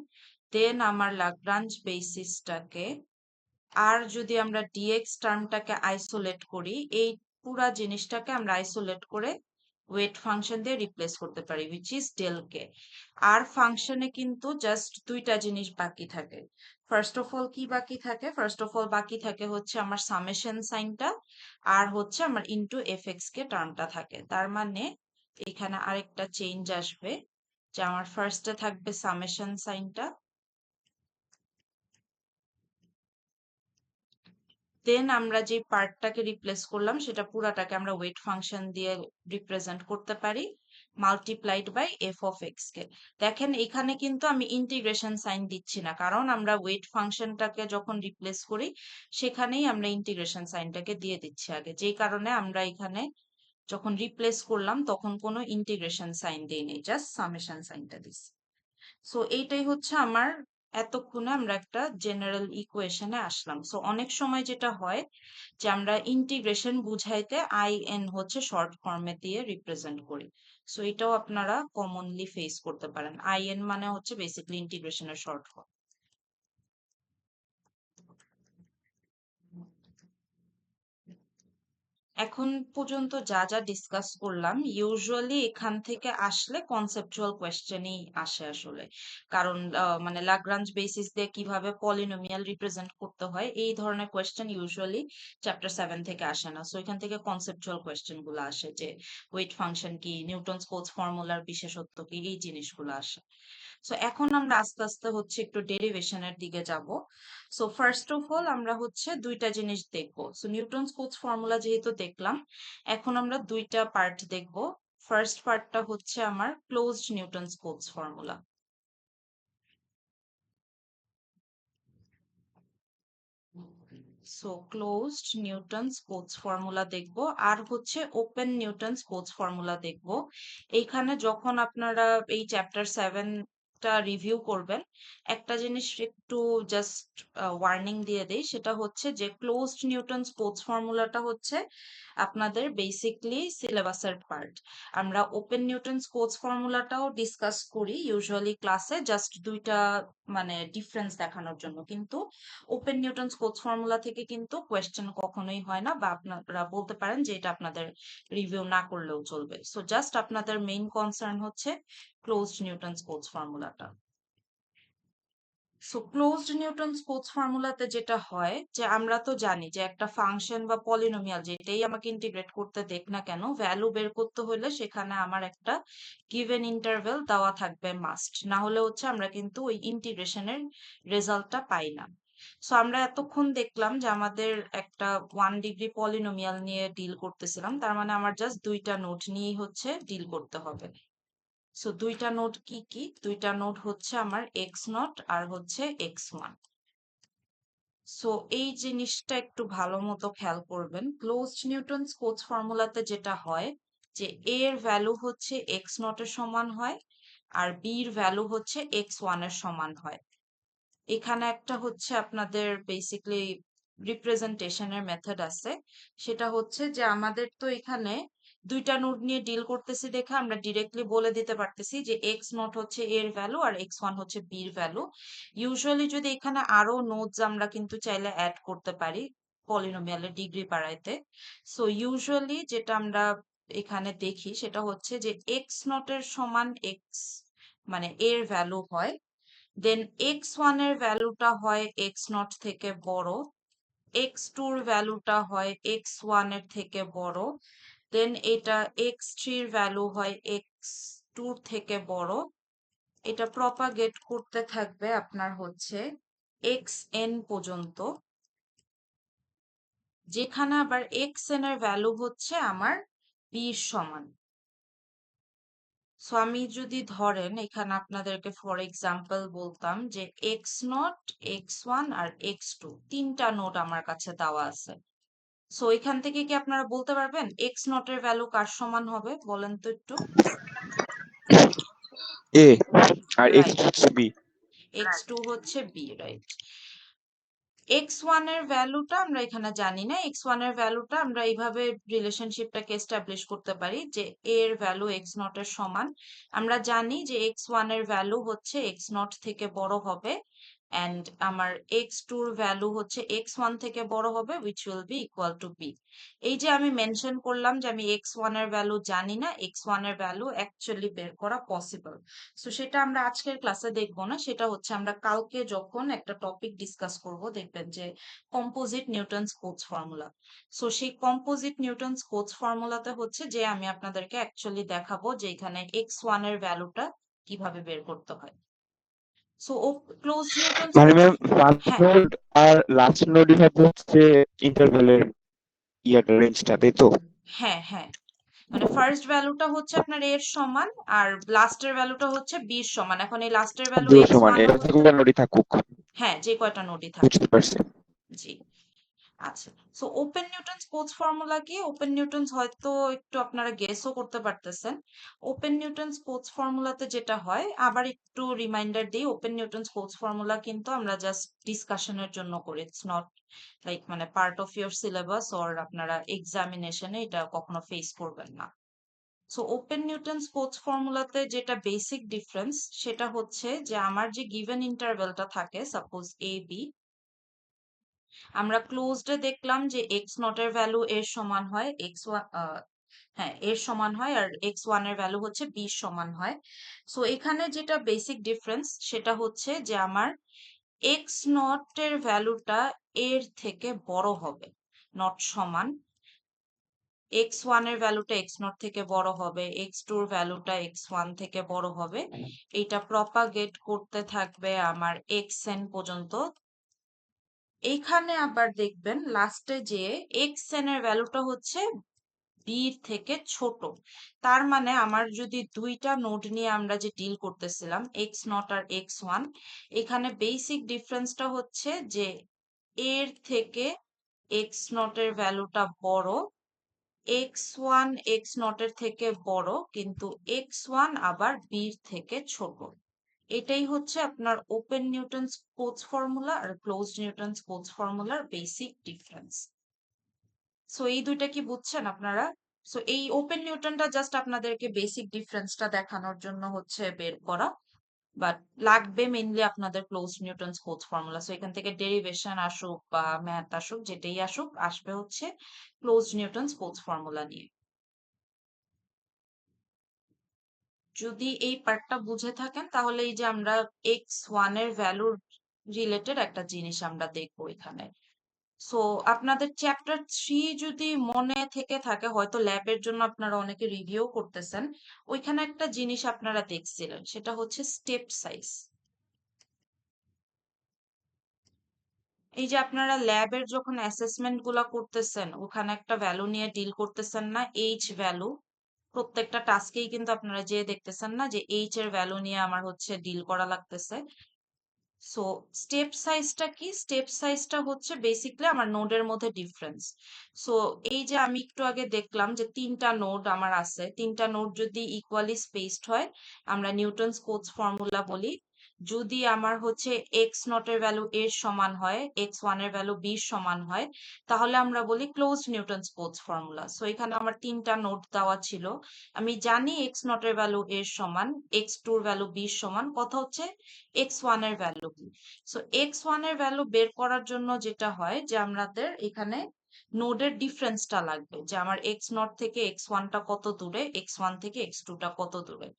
[SPEAKER 2] দেন আমার लाग्रांज বেসিসটাকে, আর যদি আমরা ডিএক্স টার্মটাকে আইসোলেট করি, এই পুরা জিনিসটাকে আমরা আইসোলেট করে ওয়েট ফাংশন দিয়ে রিপ্লেস করতে পারি উইচ ইজ ডেল কে। আর ফাংশনে কিন্তু জাস্ট দুইটা জিনিস বাকি থাকে। ফার্স্ট অফ অল কি বাকি থাকে, ফার্স্ট অফ অল বাকি থাকে হচ্ছে আমার সামেশন সাইনটা, আর হচ্ছে আমার ইনটু এফ এক্স কে টার্মটা থাকে। তার মানে এখানে আরেকটা চেঞ্জ আসবে, যে আমার ফার্স্টে থাকবে সামেশন সাইনটা, দেন আমরা যে পার্টটাকে রিপ্লেস করলাম সেটা পুরাটাকে আমরা ওয়েট ফাংশন দিয়ে রিপ্রেজেন্ট করতে পারি multiplied by f of x k. দেখেন এখানে কিন্তু আমি ইন্টিগ্রেশন সাইন দিচ্ছি না, কারণ আমরা ওয়েট ফাংশনটাকে যখন রিপ্লেস করি সেখানেই আমরা ইন্টিগ্রেশন সাইনটাকে দিয়ে দিচ্ছি আগে, যেই কারণে আমরা এখানে যখন রিপ্লেস করলাম তখন কোনো ইন্টিগ্রেশন সাইন দিইনি, জাস্ট সামেশন সাইনটা দিচ্ছি। সো এইটাই হচ্ছে আমার, এতক্ষণে আমরা একটা জেনারেল ইকুয়েশনে আসলাম। সো অনেক সময় যেটা হয় যে আমরা ইন্টিগ্রেশন বুঝাইতে আই এন হচ্ছে শর্ট ফর্মে দিয়ে রিপ্রেজেন্ট করি। সো এটাও আপনারা কমনলি ফেস করতে পারেন, আই এন মানে হচ্ছে বেসিক্যালি ইন্টিগ্রেশনের শর্ট ফর্ম। এখন পর্যন্ত যা যা ডিসকাস করলাম ইউজুয়ালি এখান থেকে আসলে কনসেপচুয়াল কোয়েশ্চেনই আসে আসলে, কারণ মানে लाग्रांज বেসিস দিয়ে কিভাবে পলিনোমিয়াল রিপ্রেজেন্ট করতে হয় এই ধরনের কোয়েশ্চেন ইউজুয়ালি চ্যাপ্টার 7 থেকে আসে না। সো এখান থেকে কনসেপচুয়াল কোয়েশ্চেন গুলো আসে, যে ওয়েট ফাংশন কি, নিউটনস কোটস ফর্মুলার বিশেষত্ব কি, এই জিনিসগুলো আসে। সো এখন আমরা আস্তে আস্তে হচ্ছে একটু ডেরিভেশনের দিকে যাব। সো ফার্স্ট অফ অল আমরা হচ্ছে দুইটা জিনিস দেখবো। সো নিউটনস কোটস ফর্মুলা যেহেতু দেখলাম, এখন আমরা দুইটা পার্ট দেখবো। ফার্স্ট পার্টটা হচ্ছে আমার closed Newton's Cotes formula. So closed Newton's Cotes formula দেখবো, আর হচ্ছে ওপেন নিউটনস কোটস ফর্মুলা দেখবো। এইখানে যখন আপনারা এই চ্যাপ্টার 7টা রিভিউ করবেন, একটা জিনিস একটু জাস্ট ওয়ার্নিং দিয়ে দেই, সেটা হচ্ছে যে ক্লোজড নিউটনস কোটস ফর্মুলাটা হচ্ছে আপনাদের বেসিকলি সিলেবাসের পার্ট। আমরা ওপেন নিউটনস কোটস ফর্মুলাটাও ডিসকাস করি ইউজুয়ালি ক্লাসে, জাস্ট দুইটা মানে ডিফারেন্স দেখানোর জন্য। কিন্তু ওপেন নিউটনস কোটস ফর্মুলা থেকে কিন্তু কোয়েশ্চেন কখনোই হয় না, বা আপনারা বলতে পারেন যে এটা আপনাদের রিভিউ না করলেও চলবে। সো জাস্ট আপনাদের মেইন কনসার্ন হচ্ছে ক্লোজড নিউটনস কোটস ফর্মুলাটা। সো ক্লোজড নিউটনস কোটস ফর্মুলাতে যেটা হয়, যে আমরা তো জানি যে একটা ফাংশন বা পলিনোমিয়াল যেটাই আমাকে ইন্টিগ্রেট করতে দেখ না কেন, ভ্যালু বের করতে হলে সেখানে আমার একটা গিভেন ইন্টারভেল দেওয়া থাকবে মাস্ট, না হলে হচ্ছে আমরা কিন্তু ওই ইন্টিগ্রেশনের রেজাল্টটা পাই না। সো আমরা এতক্ষণ দেখলাম যে আমাদের একটা 1 ডিগ্রি পলিনোমিয়াল নিয়ে ডিল করতেছিলাম, তার মানে আমার জাস্ট দুইটা নোট নিয়েই হচ্ছে ডিল করতে হবে। সো দুইটা নোট কি কি, দুইটা নোট হচ্ছে আমার এক্স নট আর হচ্ছে এক্স ওয়ান। সো এই জিনিসটা একটু ভালো মতো খেয়াল করবেন। ক্লোজড নিউটনস কোটস ফর্মুলাতে যেটা হয়, যে এ এর ভ্যালু হচ্ছে এক্স নট এর সমান হয়, আর বি এর ভ্যালু হচ্ছে এক্স ওয়ান এর সমান হয়। এখানে একটা হচ্ছে আপনাদের বেসিকলি রিপ্রেজেন্টেশনের মেথড আছে, সেটা হচ্ছে যে আমাদের তো এখানে দুইটা নোড নিয়ে ডিল করতেছি দেখে আমরা ডিরেক্টলি বলে দিতে পারতেছি যে এক্স নট হচ্ছে এর ভ্যালু আর এক্স ওয়ান হচ্ছে বির ভ্যালু। ইউজুয়ালি যদি এখানে আরো নোডস আমরা কিন্তু চাইলে অ্যাড করতে পারি পলিনোমিয়ালের ডিগ্রি বাড়াইতে। সো ইউজুয়ালি যেটা আমরা এখানে দেখি সেটা হচ্ছে যে এক্স নট এর সমান এক্স মানে এর ভ্যালু হয়, দেন x1 এর ভ্যালুটা হয় x0 থেকে বড়, x2 এর ভ্যালুটা হয় x1 এর থেকে বড়, দেন এটা x3 এর ভ্যালু হয় x2 থেকে বড়। এটা প্রপাগেট করতে থাকবে আপনার হচ্ছে xn পর্যন্ত, যেখানে আবার xn এর ভ্যালু হচ্ছে আমার b এর সমান। সো আমি যদি ধরেন এখানে আপনাদেরকে ফর এক্সাম্পল বলতাম যে x0, x1 আর x2 তিনটা নোট আমার কাছে দেওয়া আছে। সো এখান থেকে কি আপনারা বলতে পারবেন x0 এর ভ্যালু কার সমান হবে বলেন তো একটু?
[SPEAKER 1] এ আর এক্স
[SPEAKER 2] রাইট,
[SPEAKER 1] হচ্ছে বি।
[SPEAKER 2] x2 হচ্ছে b, রাইট। x1 এর ভ্যালুটা আমরা এখানে জানি না, x1 এর ভ্যালুটা আমরা এইভাবে রিলেশনশিপটাকে এস্টাবলিশ করতে পারি যে a এর ভ্যালু x0 এর সমান। আমরা জানি যে x1 এর ভ্যালু হচ্ছে x0 থেকে বড় হবে, and আমার x2 এর ভ্যালু হচ্ছে x1 থেকে বড় হবে, which will be equal to b। এই যে আমি মেনশন করলাম যে আমি x1 এর ভ্যালু জানি না, x1 এর ভ্যালু অ্যাকচুয়ালি বের করা পসিবল। সো সেটা আমরা আজকের ক্লাসে দেখবো না, সেটা হচ্ছে আমরা কালকে যখন একটা টপিক ডিসকাস করব দেখবেন যে composite Newton's Cotes formula. So সেই কম্পোজিট নিউটনস কোটস ফর্মুলাতে হচ্ছে যে আমি আপনাদেরকে অ্যাকচুয়ালি দেখাবো যে এখানে x1 এর ভ্যালুটা কিভাবে বের করতে হয়। সো ক্লোজ নিউটনস
[SPEAKER 1] মানে
[SPEAKER 2] কোটস,
[SPEAKER 1] ম্যাম ফার্স্ট
[SPEAKER 2] হ্যাঁ
[SPEAKER 1] নোড আর লাস্ট নোডই হবে হচ্ছে ইন্টারভ্যালের ইয়াটা রেঞ্জটা, তাই তো?
[SPEAKER 2] হ্যাঁ হ্যাঁ, মানে ফার্স্ট ভ্যালুটা হচ্ছে আপনার এর সমান আর লাস্টের ভ্যালুটা হচ্ছে বি এর সমান। এখন এই লাস্টের ভ্যালু
[SPEAKER 1] দুই
[SPEAKER 2] এক্স
[SPEAKER 1] সমান,
[SPEAKER 2] ওয়ানও,
[SPEAKER 1] এটা থাকুক আর নোডই থাকুক।
[SPEAKER 2] হ্যাঁ যে কয়টা নোটই থাকুক।
[SPEAKER 1] বুঝতে পারছি।
[SPEAKER 2] জি, আচ্ছা। So open Newton's Cotes formula কি? ওপেন নিউটনস হয়তো একটু আপনারা গেসও করতে পারতেছেন। ওপেন নিউটনস কোটস ফর্মুলাতে যেটা হয়, আবার একটু রিমাইন্ডার দিই, ওপেন নিউটনস কোটস ফর্মুলা কিন্তু আমরা জাস্ট ডিসকাশনের জন্য করি, ইটস নট লাইক মানে part of your syllabus or আপনারা এক্সামিনেশনে এটা কখনো ফেস করবেন না। সো ওপেন নিউটনস কোটস ফর্মুলাতে যেটা বেসিক ডিফারেন্স সেটা হচ্ছে যে আমার যে গিভেন ইন্টারভ্যালটা থাকে, সাপোজ এ বি, আমরা ক্লোজডে দেখলাম যে এক্স নট এর ভ্যালু এর সমান হয় এক্স ওয়ান, হ্যাঁ এর সমান হয়, আর এক্স ওয়ান এর ভ্যালু হচ্ছে বি সমান হয়। সো এখানে যেটা বেসিক ডিফারেন্স সেটা হচ্ছে যে আমার এক্স নট এর ভ্যালুটা এর থেকে বড় হবে, নট সমান। এক্স ওয়ান এর ভ্যালুটা এক্স নট থেকে বড় হবে, এক্স টু এর ভ্যালুটা এক্স ওয়ান থেকে বড় হবে। এটা প্রপাগেট করতে থাকবে আমার এক্স এন পর্যন্ত। এইখানে আবার দেখবেন লাস্টে যে এক্স এন এর ভ্যালুটা হচ্ছে বি থেকে ছোট। তার মানে আমার যদি দুইটা নোড নিয়ে আমরা যে ডিল করতেছিলাম এক্স নট আর এক্স ওয়ান, এখানে বেসিক ডিফারেন্সটা হচ্ছে যে এর থেকে এক্স নট এর ভ্যালুটা বড়, এক্স ওয়ান এক্স নট এর থেকে বড়, কিন্তু এক্স ওয়ান আবার বির থেকে ছোট। এটাই হচ্ছে আপনার ওপেন নিউটনস কোটস ফর্মুলা আর ক্লোজড নিউটনস কোটস ফর্মুলার বেসিক ডিফারেন্স। সো এই দুইটা কি বুঝছেন আপনারা? সো এই ওপেন নিউটনটা জাস্ট আপনাদেরকে বেসিক ডিফারেন্সটা দেখানোর জন্য হচ্ছে বের করা, বাট লাগবে মেইনলি আপনাদের close Newton's Cotes formula. So এখান থেকে ডেরিভেশন আসুক বা ম্যাথ আসুক, যেটাই আসুক, আসবে হচ্ছে ক্লোজ নিউটনস কোটস ফর্মুলা নিয়ে। যদি এই পার্টটা বুঝে থাকেন তাহলে এই যে আমরা এক্স ওয়ান এর ভ্যালুর রিলেটেড একটা জিনিস আমরা দেখবো এখানে। সো আপনাদের চ্যাপ্টার 3 যদি মনে থেকে থাকে, হয়তো ল্যাবের জন্য আপনারা অনেকে রিভিউ করতেছেন, ওইখানে একটা জিনিস আপনারা দেখছিলেন, সেটা হচ্ছে স্টেপ সাইজ। এই যে আপনারা ল্যাবের যখন অ্যাসেসমেন্ট গুলা করতেছেন, ওখানে একটা ভ্যালু নিয়ে ডিল করতেছেন না, এইচ ভ্যালু। প্রত্যেকটা টাস্কেই কিন্তু আপনারা যে দেখতেছেন না যে এইচ এর ভ্যালু নিয়ে আমার হচ্ছে ডিল করা লাগতেছে। সো স্টেপ সাইজটা কি? স্টেপ সাইজটা হচ্ছে বেসিকলি আমার নোডের মধ্যে ডিফারেন্স। সো এই যে আমি একটু আগে দেখলাম যে তিনটা নোড আমার আছে, তিনটা নোড যদি ইকুয়ালি স্পেসড হয় আমরা নিউটনস কোটস ফর্মুলা বলি। যদি আমার হচ্ছে এক্স নট এর ভ্যালু এর সমান হয়, এক্স ওয়ান এর ভ্যালু বি সমান হয়, তাহলে আমরা বলি close Newton's Cotes formula. So এখানে আমার তিনটা নোড দেওয়া ছিল, আমি জানি এক্স নট এর ভ্যালু এর সমান, এক্স টু এর ভ্যালু বি সমান, কথা হচ্ছে এক্স ওয়ান এর ভ্যালু কি। সো এক্স ওয়ান এর ভ্যালু বের করার জন্য যেটা হয় যে আমাদের এখানে নোডের ডিফারেন্সটা লাগবে যে আমার x0 থেকে x1টা কত দূরে, x1 থেকে x2টা কত দূরে।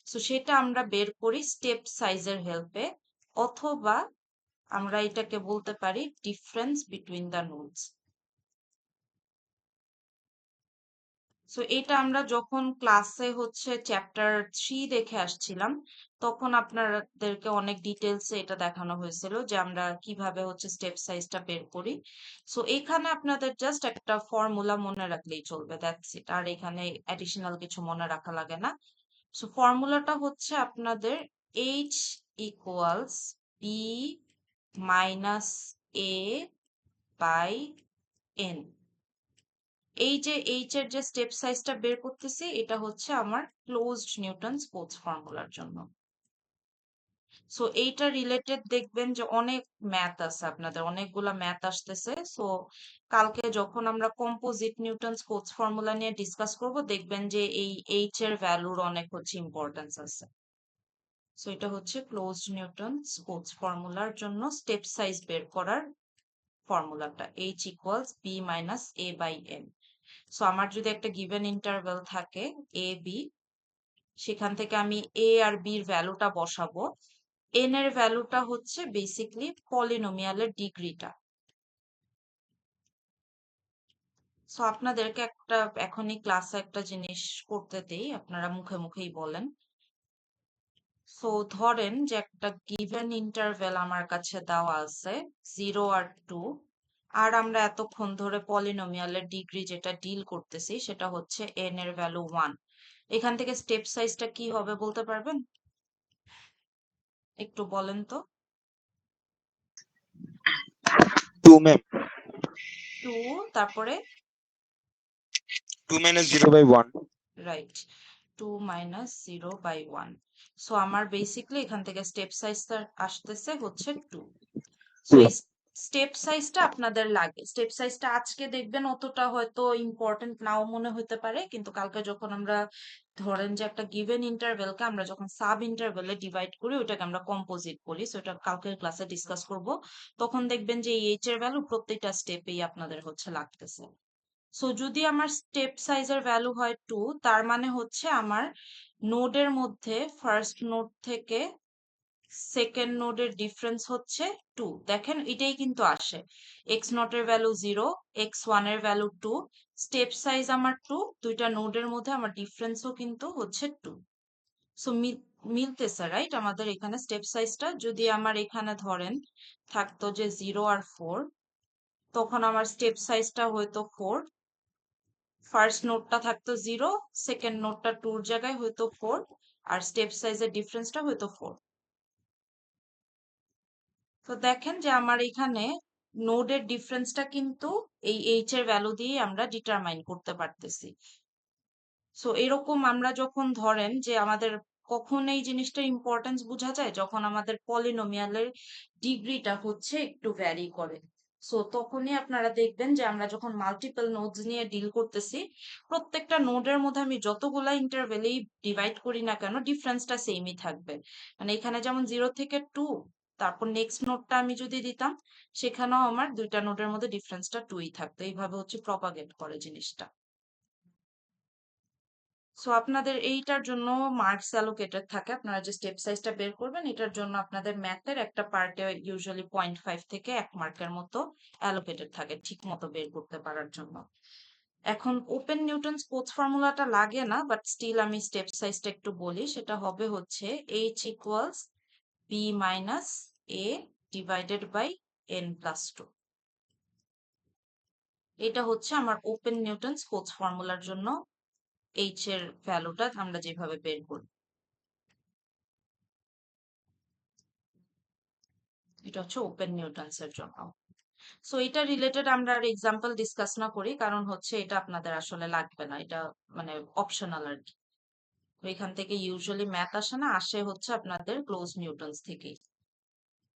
[SPEAKER 2] সো সেটা আমরা বের করি স্টেপ সাইজের হেল্পে, অথবা আমরা এটাকে বলতে পারি difference between the nodes. So এটা আমরা যখন ক্লাসে হচ্ছে চ্যাপ্টার 3 দেখে আসছিলাম, তখন আপনাদেরকে অনেক ডিটেলসে এটা দেখানো হয়েছিল যে আমরা কিভাবে হচ্ছে স্টেপ সাইজটা বের করি। সো এখানে আপনাদের জাস্ট একটা ফর্মুলা মনে রাখলেই চলবে, দ্যাটস ইট। আর এখানে অ্যাডিশনাল কিছু মনে রাখা লাগে না। সো ফর্মুলাটা হচ্ছে আপনাদের h equals b minus a by n। এই যে এইচ এর যে স্টেপ সাইজটা বের করতেছি, এটা হচ্ছে আমার ক্লোজড নিউটনস কোটস ফর্মুলার জন্য। সো এইটা রিলেটেড দেখবেন যে অনেক ম্যাথ আছে, আপনাদের অনেকগুলা ম্যাথ আসতেছে। সো কালকে যখন আমরা কম্পোজিট নিউটনস কোটস ফর্মুলা নিয়ে ডিসকাস করব, দেখবেন যে এই এইচ এর ভ্যালুর অনেক হচ্ছে ইম্পর্টেন্স আছে। সো এটা হচ্ছে ক্লোজড নিউটনস কোটস ফর্মুলার জন্য স্টেপ সাইজ বের করার ফর্মুলাটা, h equals b minus a by n। So আমার যদি একটা গিভেন ইন্টারভ্যাল থাকে এ বি, সেখান থেকে আমি এ আর বি এর ভ্যালুটা বসাবো। এন এর ভ্যালুটা হচ্ছে বেসিকলি পলিনোমিয়ালের ডিগ্রিটা। সো আপনাদেরকে একটা এখনই ক্লাসে একটা জিনিস করতে দেই, আপনারা মুখে মুখেই বলেন। সো ধরেন যে একটা গিভেন ইন্টারভ্যাল আমার কাছে দেওয়া আছে 0 আর 2, আর আমরা এতক্ষণ ধরে পলিনোমিয়ালের ডিগ্রি যেটা ডিল করতেছি সেটা হচ্ছে n এর ভ্যালু 1। এখান থেকে স্টেপ সাইজটা কি হবে বলতে পারবেন? একটু বলেন তো।
[SPEAKER 1] 2 ম্যাম।
[SPEAKER 2] 2, তারপরে
[SPEAKER 1] 2 minus 0 by 1।
[SPEAKER 2] Right, 2 minus 0 by 1। So আমার বেসিকলি এখান থেকে স্টেপ সাইজটা আসতেছে হচ্ছে 2। সো
[SPEAKER 1] 2।
[SPEAKER 2] এই স্টেপ সাইজটা আপনাদের লাগে। স্টেপ সাইজটা আজকে দেখবেন অতটা হয়তো ইম্পর্টেন্ট নাও মনে হতে পারে, কিন্তু কালকে যখন আমরা ধরেন যে একটা গিভেন ইন্টারভেলকে আমরা যখন সাব ইন্টারভেলে ডিভাইড করি, ওটাকে আমরা কম্পোজিট বলি। সো এটা কালকের ক্লাসে ডিসকাস করব। তখন দেখবেন যে এই এইচ এর ভ্যালু প্রত্যেকটা স্টেপেই আপনাদের হচ্ছে লাগতেছে। সো যদি আমার স্টেপ সাইজের ভ্যালু হয় 2, তার মানে হচ্ছে আমার নোডের মধ্যে ফার্স্ট নোড থেকে সেকেন্ড নোডের ডিফারেন্স হচ্ছে 2। দেখেন এটাই কিন্তু আসে, এক্স নট এর ভ্যালু 0, x1 এর ভ্যালু 2, স্টেপ সাইজ আমার 2, দুইটা নোডের মধ্যে আমার ডিফারেন্সও কিন্তু হচ্ছে 2। সো মিলতেছে রাইট আমাদের এখানে স্টেপ সাইজটা। যদি আমার এখানে ধরেন থাকতো যে 0 আর 4, তখন আমার স্টেপ সাইজটা হয়তো 4। ফার্স্ট নোটটা থাকতো 0, সেকেন্ড নোটটা 2 জায়গায় হয়তো 4, আর স্টেপ সাইজের ডিফারেন্সটা হয়তো 4। তো দেখেন যে আমার এখানে নোডের ডিফারেন্সটা কিন্তু এই এইচ এর ভ্যালু দিয়ে আমরা ডিটারমাইন করতে পারতেছি। সো এরকম আমরা যখন ধরেন যে আমাদের কখন এই জিনিসটার ইম্পর্টেন্স বোঝা যায়, যখন আমাদের পলিনোমিয়ালের ডিগ্রিটা হচ্ছে একটু ভ্যারি করে। সো তখনই আপনারা দেখবেন যে আমরা যখন মাল্টিপল নোডস নিয়ে ডিল করতেছি, প্রত্যেকটা নোডের মধ্যে আমি যতগুলা ইন্টারভেলেই ডিভাইড করি না কেন, ডিফারেন্সটা সেমই থাকবে। মানে এখানে যেমন 0 থেকে 2, তারপর নেক্সট নোডটা আমি যদি দিতাম, সেখানেও আমার দুইটা নোডের মধ্যে ডিফারেন্সটা 2ই থাকতো। এইভাবে হচ্ছে প্রপাগেট করে জিনিসটা। সো আপনাদের এইটার জন্য মার্কস অ্যালোকেটেড থাকে। আপনারা যে স্টেপ সাইজটা বের করবেন, এটার জন্য আপনাদের ম্যাথের একটা পার্টে ইউজুয়ালি 0.5 থেকে 1 মার্কের মতো অ্যালোকেটেড থাকে ঠিক মতো বের করতে পারার জন্য। এখন ওপেন নিউটনস কোটস ফর্মুলাটা লাগে না, বাট স্টিল আমি স্টেপ সাইজটা একটু বলি। সেটা হবে হচ্ছে h equals b minus a divided by n plus 2। এটা হচ্ছে আমার ওপেন নিউটনস কোটস ফর্মুলার জন্য h এর ভ্যালুটা আমরা যেভাবে বের করি। এটা হচ্ছে ওপেন নিউটনস এর জন্য। সো এটা রিলেটেড আমরা আর এক্সাম্পল ডিসকাস না করি, কারণ হচ্ছে এটা আপনাদের আসলে লাগবে না, এটা মানে অপশনাল আর কি। তো এখান থেকে ইউজুয়ালি ম্যাথ আসে না, আসে হচ্ছে আপনাদের ক্লোজ নিউটনস থেকেই।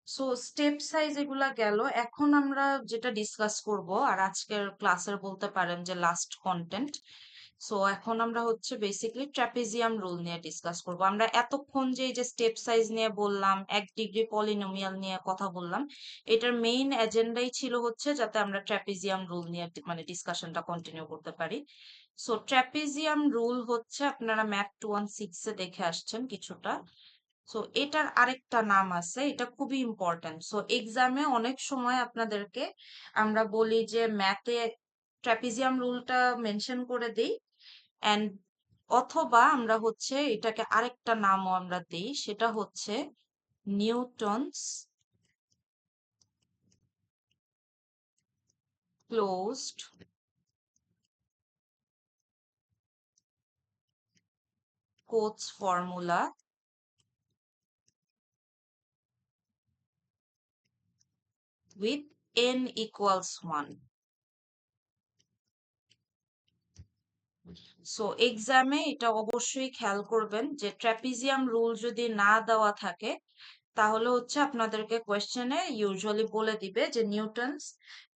[SPEAKER 2] সো স্টেপ সাইজ এগুলা গেল। এখন আমরা যেটা ডিসকাস করব, আর আজকের ক্লাসের বলতে পারেন যে লাস্ট কন্টেন্ট, সো এখন আমরা হচ্ছে বেসিক্যালি ট্রাপিজিয়াম রুল নিয়ে ডিসকাস করব। আমরা এতক্ষণ যে এই যে স্টেপ সাইজ নিয়ে বললাম, 1 ডিগ্রি পলিনোমিয়াল নিয়ে কথা বললাম, এটার মেইন এজেন্ডাই ছিল হচ্ছে যাতে আমরা ট্রাপিজিয়াম রুল নিয়ে মানে ডিসকাশনটা কন্টিনিউ করতে পারি। সো ট্রাপিজিয়াম রুল হচ্ছে আপনারা ম্যাথ 216 এ দেখে আসছেন কিছুটা। সো এটার আরেকটা নাম আছে, এটা খুবই ইম্পর্ট্যান্ট। সো এক্সামে অনেক সময় আপনাদেরকে আমরা বলি যে ম্যাথে ট্রাপিজিয়াম রুলটা মেনশন করে দেই, এন্ড অথবা আমরা হচ্ছে এটাকে আরেকটা নামও আমরা দেই, সেটা হচ্ছে Newton's closed quotes formula with n equals 1। So এক্সামে এটা অবশ্যই খেয়াল করবেন যে ট্রাপিজিয়াম রুল যদি না দেওয়া থাকে তাহলে হচ্ছে আপনাদেরকে কোয়েশ্চেনে ইউজুয়ালি বলে দিবে যে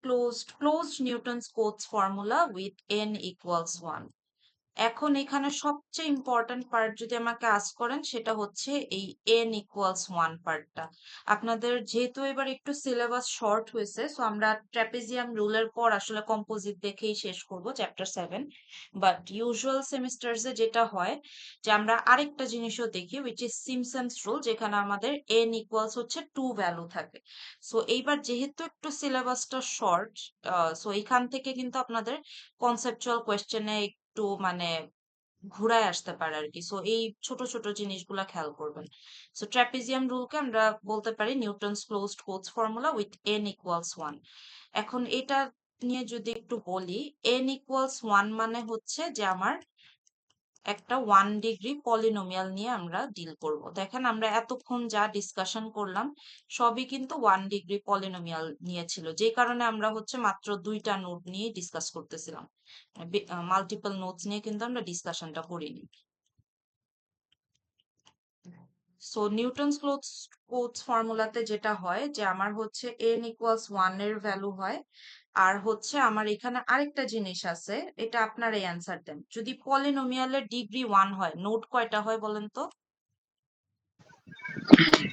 [SPEAKER 2] closed Newton's Cotes formula with n equals 1। এখন এখানে সবচেয়ে ইম্পর্ট্যান্ট পার্ট যদি আমাকে আস্ক করেন সেটা হচ্ছে এই n equals 1 পার্টটা। আপনাদের যেহেতু এবার একটু সিলেবাস শর্ট হয়েছে, সো আমরা ট্রাপিজিয়াম রুলের পর আসলে কম্পোজিট দেখেই শেষ করব চ্যাপ্টার 7। বাট ইউজুয়াল সেমিস্টার্সে যেটা হয় যে আমরা আরেকটা জিনিসও দেখি, উইচ ইজ সিমসন্স রুল, যেখানে আমাদের n ইকুয়ালস হচ্ছে 2 ভ্যালু থাকে। সো এইবার যেহেতু একটু সিলেবাসটা শর্ট, সো এখান থেকে কিন্তু আপনাদের কনসেপচুয়াল কোয়েশ্চেনে একটু মানে ঘুরায় আসতে পারে আর কি। সো এই ছোট ছোট জিনিসগুলা খেয়াল করবেন। সো ট্রাপিজিয়াম রুলকে আমরা বলতে পারি Newton's closed quotes formula with n equals 1। এখন এটা নিয়ে যদি একটু বলি, n ইকুয়ালস 1 মানে হচ্ছে যে আমার একটা 1 ডিগ্রি পলিনোমিয়াল নিয়ে আমরা ডিল করব। দেখেন আমরা এতক্ষণ যা ডিসকাশন করলাম সবই কিন্তু 1 ডিগ্রি পলিনোমিয়াল নিয়ে ছিল, যে কারণে আমরা হচ্ছে মাত্র 2টা নোট নিয়ে ডিসকাস করতেছিলাম, মাল্টিপল নোটস নিয়ে কিন্তু আমরা ডিসকাশনটা করিনি। সো নিউটনস কোটস ফর্মুলাতে যেটা হয় যে আমার হচ্ছে n ইকুয়ালস 1 এর ভ্যালু হয়, আর হচ্ছে আমার এখানে আরেকটা জিনিস আছে, এটা আপনারাই অ্যান্সার দেন। যদি পলিনোমিয়ালের ডিগ্রি 1 হয়, নোট কয়টা হয় বলেন তো?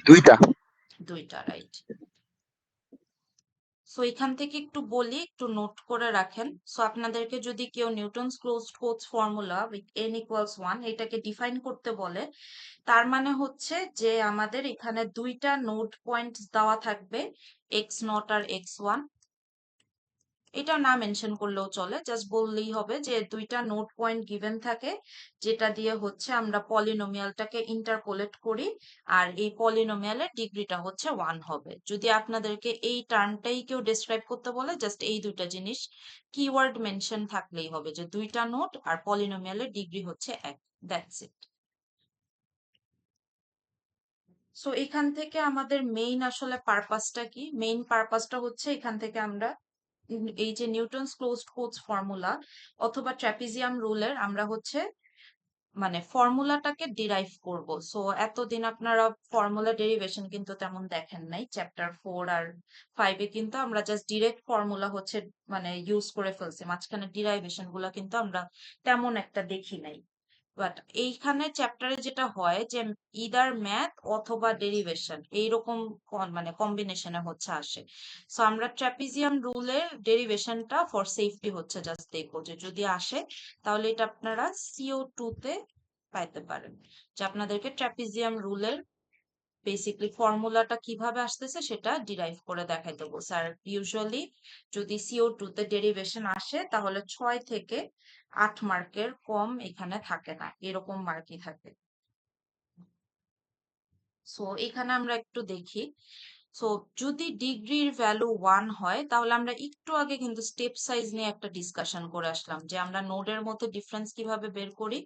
[SPEAKER 1] 2টা।
[SPEAKER 2] 2টা, রাইট। সো এখান থেকে একটু বলি, একটু নোট করে রাখেন। সো আপনাদেরকে যদি কেউ Newton's closed quotes formula with n equals 1 এটাকে ডিফাইন করতে বলে, তার মানে হচ্ছে যে আমাদের এখানে 2টা নোড পয়েন্টস দেওয়া থাকবে, x0 আর x1। এটা না মেনশন করলেও চলে, জাস্ট বললেই হবে যে 2টা নোড পয়েন্ট গিভেন থাকে, যেটা দিয়ে হচ্ছে আমরা পলিনোমিয়ালটাকে ইন্টারপোলেট করি, আর এই পলিনোমিয়ালের ডিগ্রিটা হচ্ছে 1 হবে। যদি আপনাদেরকে এই টার্মটাই কেউ ডেসক্রাইব করতে বলে, জাস্ট এই 2টা জিনিস কিওয়ার্ড মেনশন থাকলেই হবে, যে 2টা নোড আর পলিনোমিয়ালের ডিগ্রি হচ্ছে 1। That's it. সো এখান থেকে আমাদের মেইন আসলে পারপাসটা কি? মেইন পারপাসটা হচ্ছে এখান থেকে আমরা এই যে নিউটনস ক্লোজড কোটস ফর্মুলা অথবা ট্রাপিজিয়াম রুলের আমরা হচ্ছে মানে ফর্মুলাটাকে ডিরাইভ করব। সো এতদিন আপনারা ফর্মুলা ডেরিভেশন কিন্তু তেমন দেখেন নাই, চ্যাপ্টার 4 আর 5 এ কিন্তু আমরা জাস্ট ডিরেক্ট ফর্মুলা হচ্ছে মানে ইউজ করে ফেলছি, মাঝখানে ডিরাইভেশন গুলা কিন্তু আমরা তেমন একটা দেখি নাই। বাট এইখানে চ্যাপ্টারে যেটা হয় যে ইদার ম্যাথ অথবা ডেরিভেশন এইরকম মানে কম্বিনেশনে হচ্ছে আসে। সো আমরা ট্রাপিজিয়াম রুলের ডেরিভেশনটা ফর সেফটি হচ্ছে জাস্ট দেখবো যে যদি আসে তাহলে এটা আপনারা CO2 তে পাইতে পারেন, যে আপনাদেরকে ট্রাপিজিয়াম রুলের বেসিকলি ফর্মুলাটা কিভাবে আসতেছে সেটা ডিরাইভ করে দেখাই দেবো স্যার। ইউজুয়ালি যদি CO2 তে ডেরিভেশন আসে তাহলে 6 থেকে 8 মার্কের কম এখানে থাকে না, এরকম মার্কই থাকে। সো এখানে আমরা একটু দেখি। সো যদি ডিগ্রির ভ্যালু 1 হয় তাহলে আমরা একটু আগে কিন্তু স্টেপ সাইজ নিয়ে একটা ডিসকাশন করে আসলাম, যে আমরা নোডের মধ্যে ডিফারেন্স কিভাবে বের করি,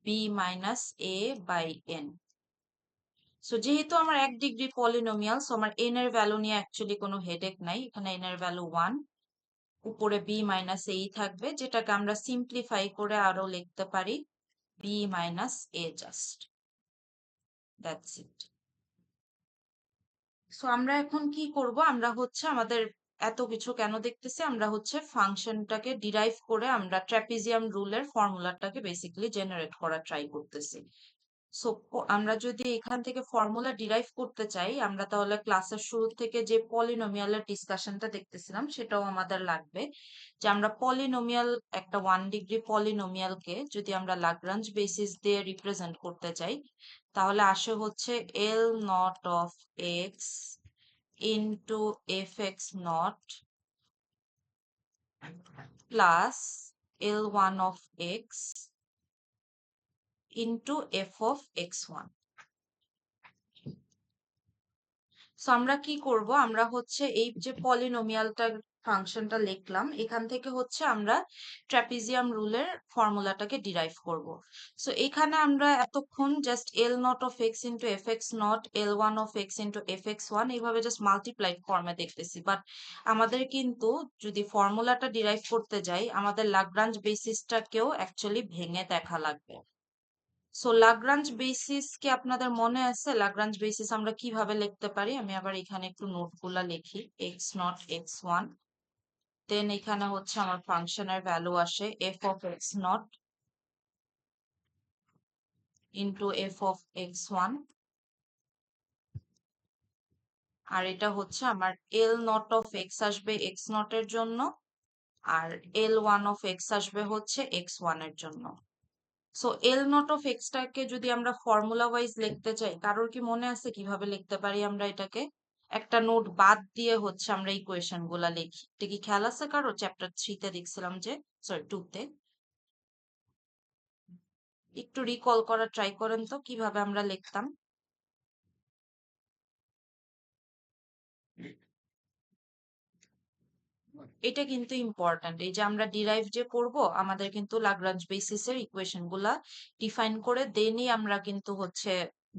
[SPEAKER 2] b minus a by n। So যেহেতু আমার 1 ডিগ্রি পলিনোমিয়াল, সো আমার n এর ভ্যালু নিয়ে অ্যাকচুয়ালি কোনো হেডেক নাই, এখানে n এর ভ্যালু 1, উপরে b মাইনাস a থাকবে, যেটাকে আমরা সিম্পলিফাই করে আরো লিখতে পারি b minus a just. That's it. So আমরা এখন কি করব, আমরা হচ্ছে আমাদের এত কিছু কেন দেখতেছি? আমরা হচ্ছে ফাংশনটাকে ডিরাইভ করে আমরা ট্র্যাপিজিয়াম রুলের ফর্মুলাটাকে বেসিক্যালি জেনারেট করা ট্রাই করতেছি। সো আমরা যদি এখান থেকে ফর্মুলা ডিরাইভ করতে চাই, আমরা তাহলে ক্লাসের শুরু থেকে যে পলিনোমিয়ালের ডিসকাশনটা দেখতেছিলাম সেটাও আমাদের লাগবে। যে আমরা পলিনোমিয়াল, একটা 1 ডিগ্রি পলিনোমিয়ালকে যদি আমরা लाग्रांज বেসিস দিয়ে রিপ্রেজেন্ট করতে চাই, তাহলে আসে হচ্ছে L not of x into f x not plus L1 of x into f of x1. So আমরা কি করব? আমরা হচ্ছে এই যে পলিনোমিয়ালটা ফাংশনটা লিখলাম, এখান থেকে হচ্ছে আমরা ট্র্যাপিজিয়াম রুলের ফর্মুলাটাকে ডিরাইভ করব। সো এখানে আমরা এতক্ষণ just L not of x into f x not, L1 of x into f x one এইভাবে জাস্ট মাল্টিপ্লাইড ফর্মে দেখতেছি। বাট আমাদের কিন্তু যদি ফর্মুলাটা ডিরাইভ করতে যাই, আমাদের लाग्रांज বেসিসটাকেও অ্যাকচুয়ালি ভেঙে দেখা লাগবে। সো लाग्रांज বেসিস কি আপনাদের মনে আছে? लाग्रांज বেসিস আমরা কিভাবে লিখতে পারি? আমি আবার এখানে একটু নোটগুলা লিখি। X not x one, then এখানে হচ্ছে আমার ফাংশনের ভ্যালু আসে f of x not into f of x one, আর এটা হচ্ছে আমার এল নট অফ এক্স আসবে এক্স নট এর জন্য, আর L1 of x আসবে হচ্ছে এক্স ওয়ান এর জন্য। সো এল নট অফ এক্সটাকে যদি আমরা ফর্মুলা ওয়াইজ লিখতে চাই, কারোর কি মনে আছে কিভাবে লিখতে পারি আমরা এটাকে? একটা নোট বাদ দিয়ে হচ্ছে আমরা ইকুয়েশন গুলা লিখি। এটা কি খেয়াল আছে কারো? চ্যাপ্টার 3 তে দেখছিলাম যে, সরি 2 তে। একটু রিকল করার ট্রাই করেন তো কিভাবে আমরা লিখতাম। এটা কিন্তু ইম্পর্ট্যান্ট। এই যে আমরা ডিরাইভ যে করব, আমাদের কিন্তু लाग्रांज বেসিসের ইকুয়েশন গুলা ডিফাইন করে দেনই আমরা কিন্তু হচ্ছে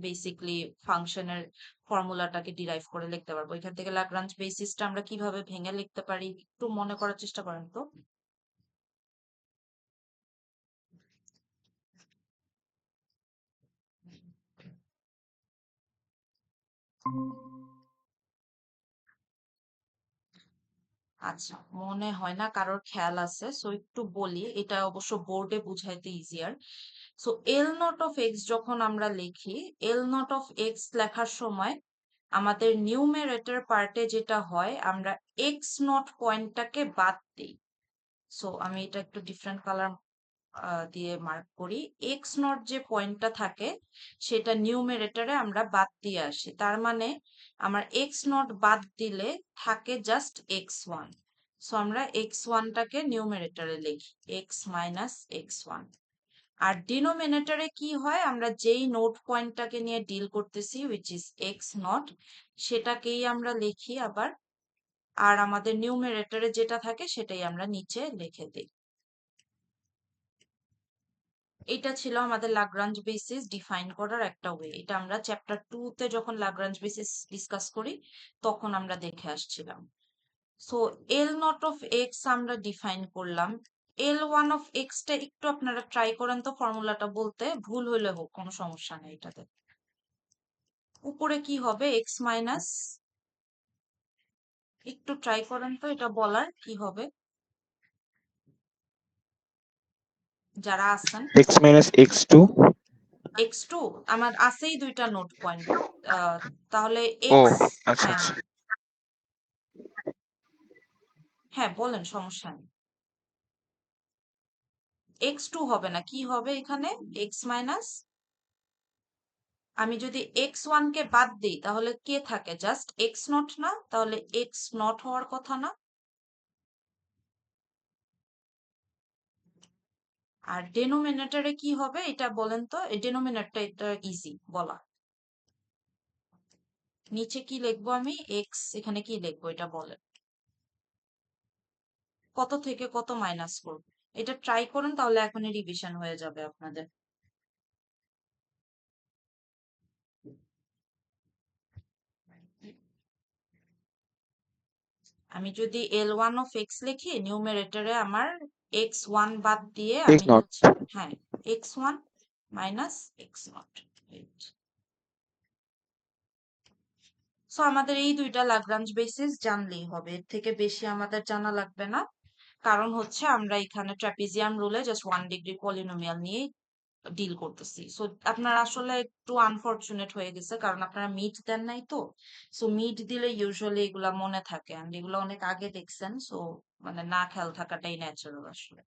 [SPEAKER 2] বেসিকলি ফাংশনের ফর্মুলাটাকে ডিরাইভ করে লিখতে পারবো। এখান থেকে लाग्रांज বেসিসটা আমরা কিভাবে ভেঙে লিখতে পারি একটু মনে করার চেষ্টা করেন তো। আচ্ছা, মনে হয় না কারোর খেয়াল আছে, সো একটু বলি, এটা অবশ্য বোর্ডে বুঝাইতে easier. So L not of x যখন আমরা লিখি, এল নট অফ এক্স লেখার সময় আমাদের নিউমেরেটর পার্টে যেটা হয়, আমরা এক্স নট পয়েন্টটাকে বাদ দিই। সো আমি এটা একটু ডিফারেন্ট কালার দিয়ে মার্ক করি। এক্স নট যে পয়েন্টটা থাকে সেটা নিউমেরেটরে আমরা বাদ দিয়ে আসি। তার মানে আমার এক্স নট বাদ দিলে থাকে জাস্ট এক্স ওয়ান। সো আমরা এক্স ওয়ানটাকে নিউমেরেটরে লিখি এক্স মাইনাস এক্স ওয়ান। আর ডিনোমিনেটরে কি হয়? আমরা যেই নোট পয়েন্টটাকে নিয়ে ডিল করতেছি উইচ ইজ এক্স নট, সেটাকেই আমরা লিখি আবার। আর আমাদের নিউমেরেটরে যেটা থাকে সেটাই আমরা নিচে লিখে দিই। এটা ছিল আমাদের लाग्रांज বেসিস ডিফাইন করার একটা ওয়ে। এটা আমরা চ্যাপ্টার 2 তে যখন लाग्रांज বেসিস ডিসকাস করি তখন আমরা দেখে আসছিলাম। So L not of x আমরা ডিফাইন করলাম। L1 of x টা একটু আপনারা ট্রাই করেন তো ফর্মুলাটা বলতে, ভুল হইলে হোক কোনো সমস্যা নেই এটাতে। উপরে কি হবে? এক্স মাইনাস, একটু ট্রাই করেন তো এটা বলার কি হবে যারা আছেন।
[SPEAKER 1] x minus x2.
[SPEAKER 2] X two আমার আছেই দুইটা নোট পয়েন্ট, তাহলে
[SPEAKER 1] ও
[SPEAKER 2] এক্স,
[SPEAKER 1] আচ্ছা
[SPEAKER 2] হ্যাঁ
[SPEAKER 1] আচ্ছা।
[SPEAKER 2] হ্যাঁ বলেন, সমস্যা নেই। এক্স টু হবে না, কি হবে এখানে? এক্স মাইনাস, আমি যদি এক্স ওয়ান কে বাদ দিই তাহলে কে থাকে? জাস্ট এক্স নট না? তাহলে এক্স নট হওয়ার কথা না? আর ডেনোমিনেটরে কি হবে এটা বলেন তো। ডেনোমিনেটরটা এটা ইজি বলা। নিচে কি লিখবো আমি? এক্স, এখানে কি লিখবো এটা বলেন। কত থেকে কত মাইনাস করব? এটা ট্রাই করুন, তাহলে এখনই রিভিশন হয়ে যাবে আপনাদের। আমি যদি L1 of x লিখি, নিউমেরেটরে আমার x1 বাদ দিয়ে
[SPEAKER 1] x
[SPEAKER 2] আমি
[SPEAKER 1] naught.
[SPEAKER 2] হচ্ছে, হ্যাঁ, x1 minus x not. So আমাদের এই দুইটা लाग्रांज বেসিস জানলেই হবে, এর থেকে বেশি আমাদের জানা লাগবে না। কারণ হচ্ছে আমরা এখানে ট্রাপিজিয়াম রুলে জাস্ট 1 ডিগ্রি পলিনোমিয়াল নিয়ে ডিল করতেছি। সো আপনারা আসলে একটু আনফরচুনেট হয়ে গেছে, কারণ আপনারা মিড দেন নাই তো। সো মিড দিলে ইউজুয়ালি এগুলা মনে থাকে, এন্ড এগুলো অনেক আগে দেখছেন। সো মানে না খেয়াল থাকাটাই ন্যাচারাল আসলে।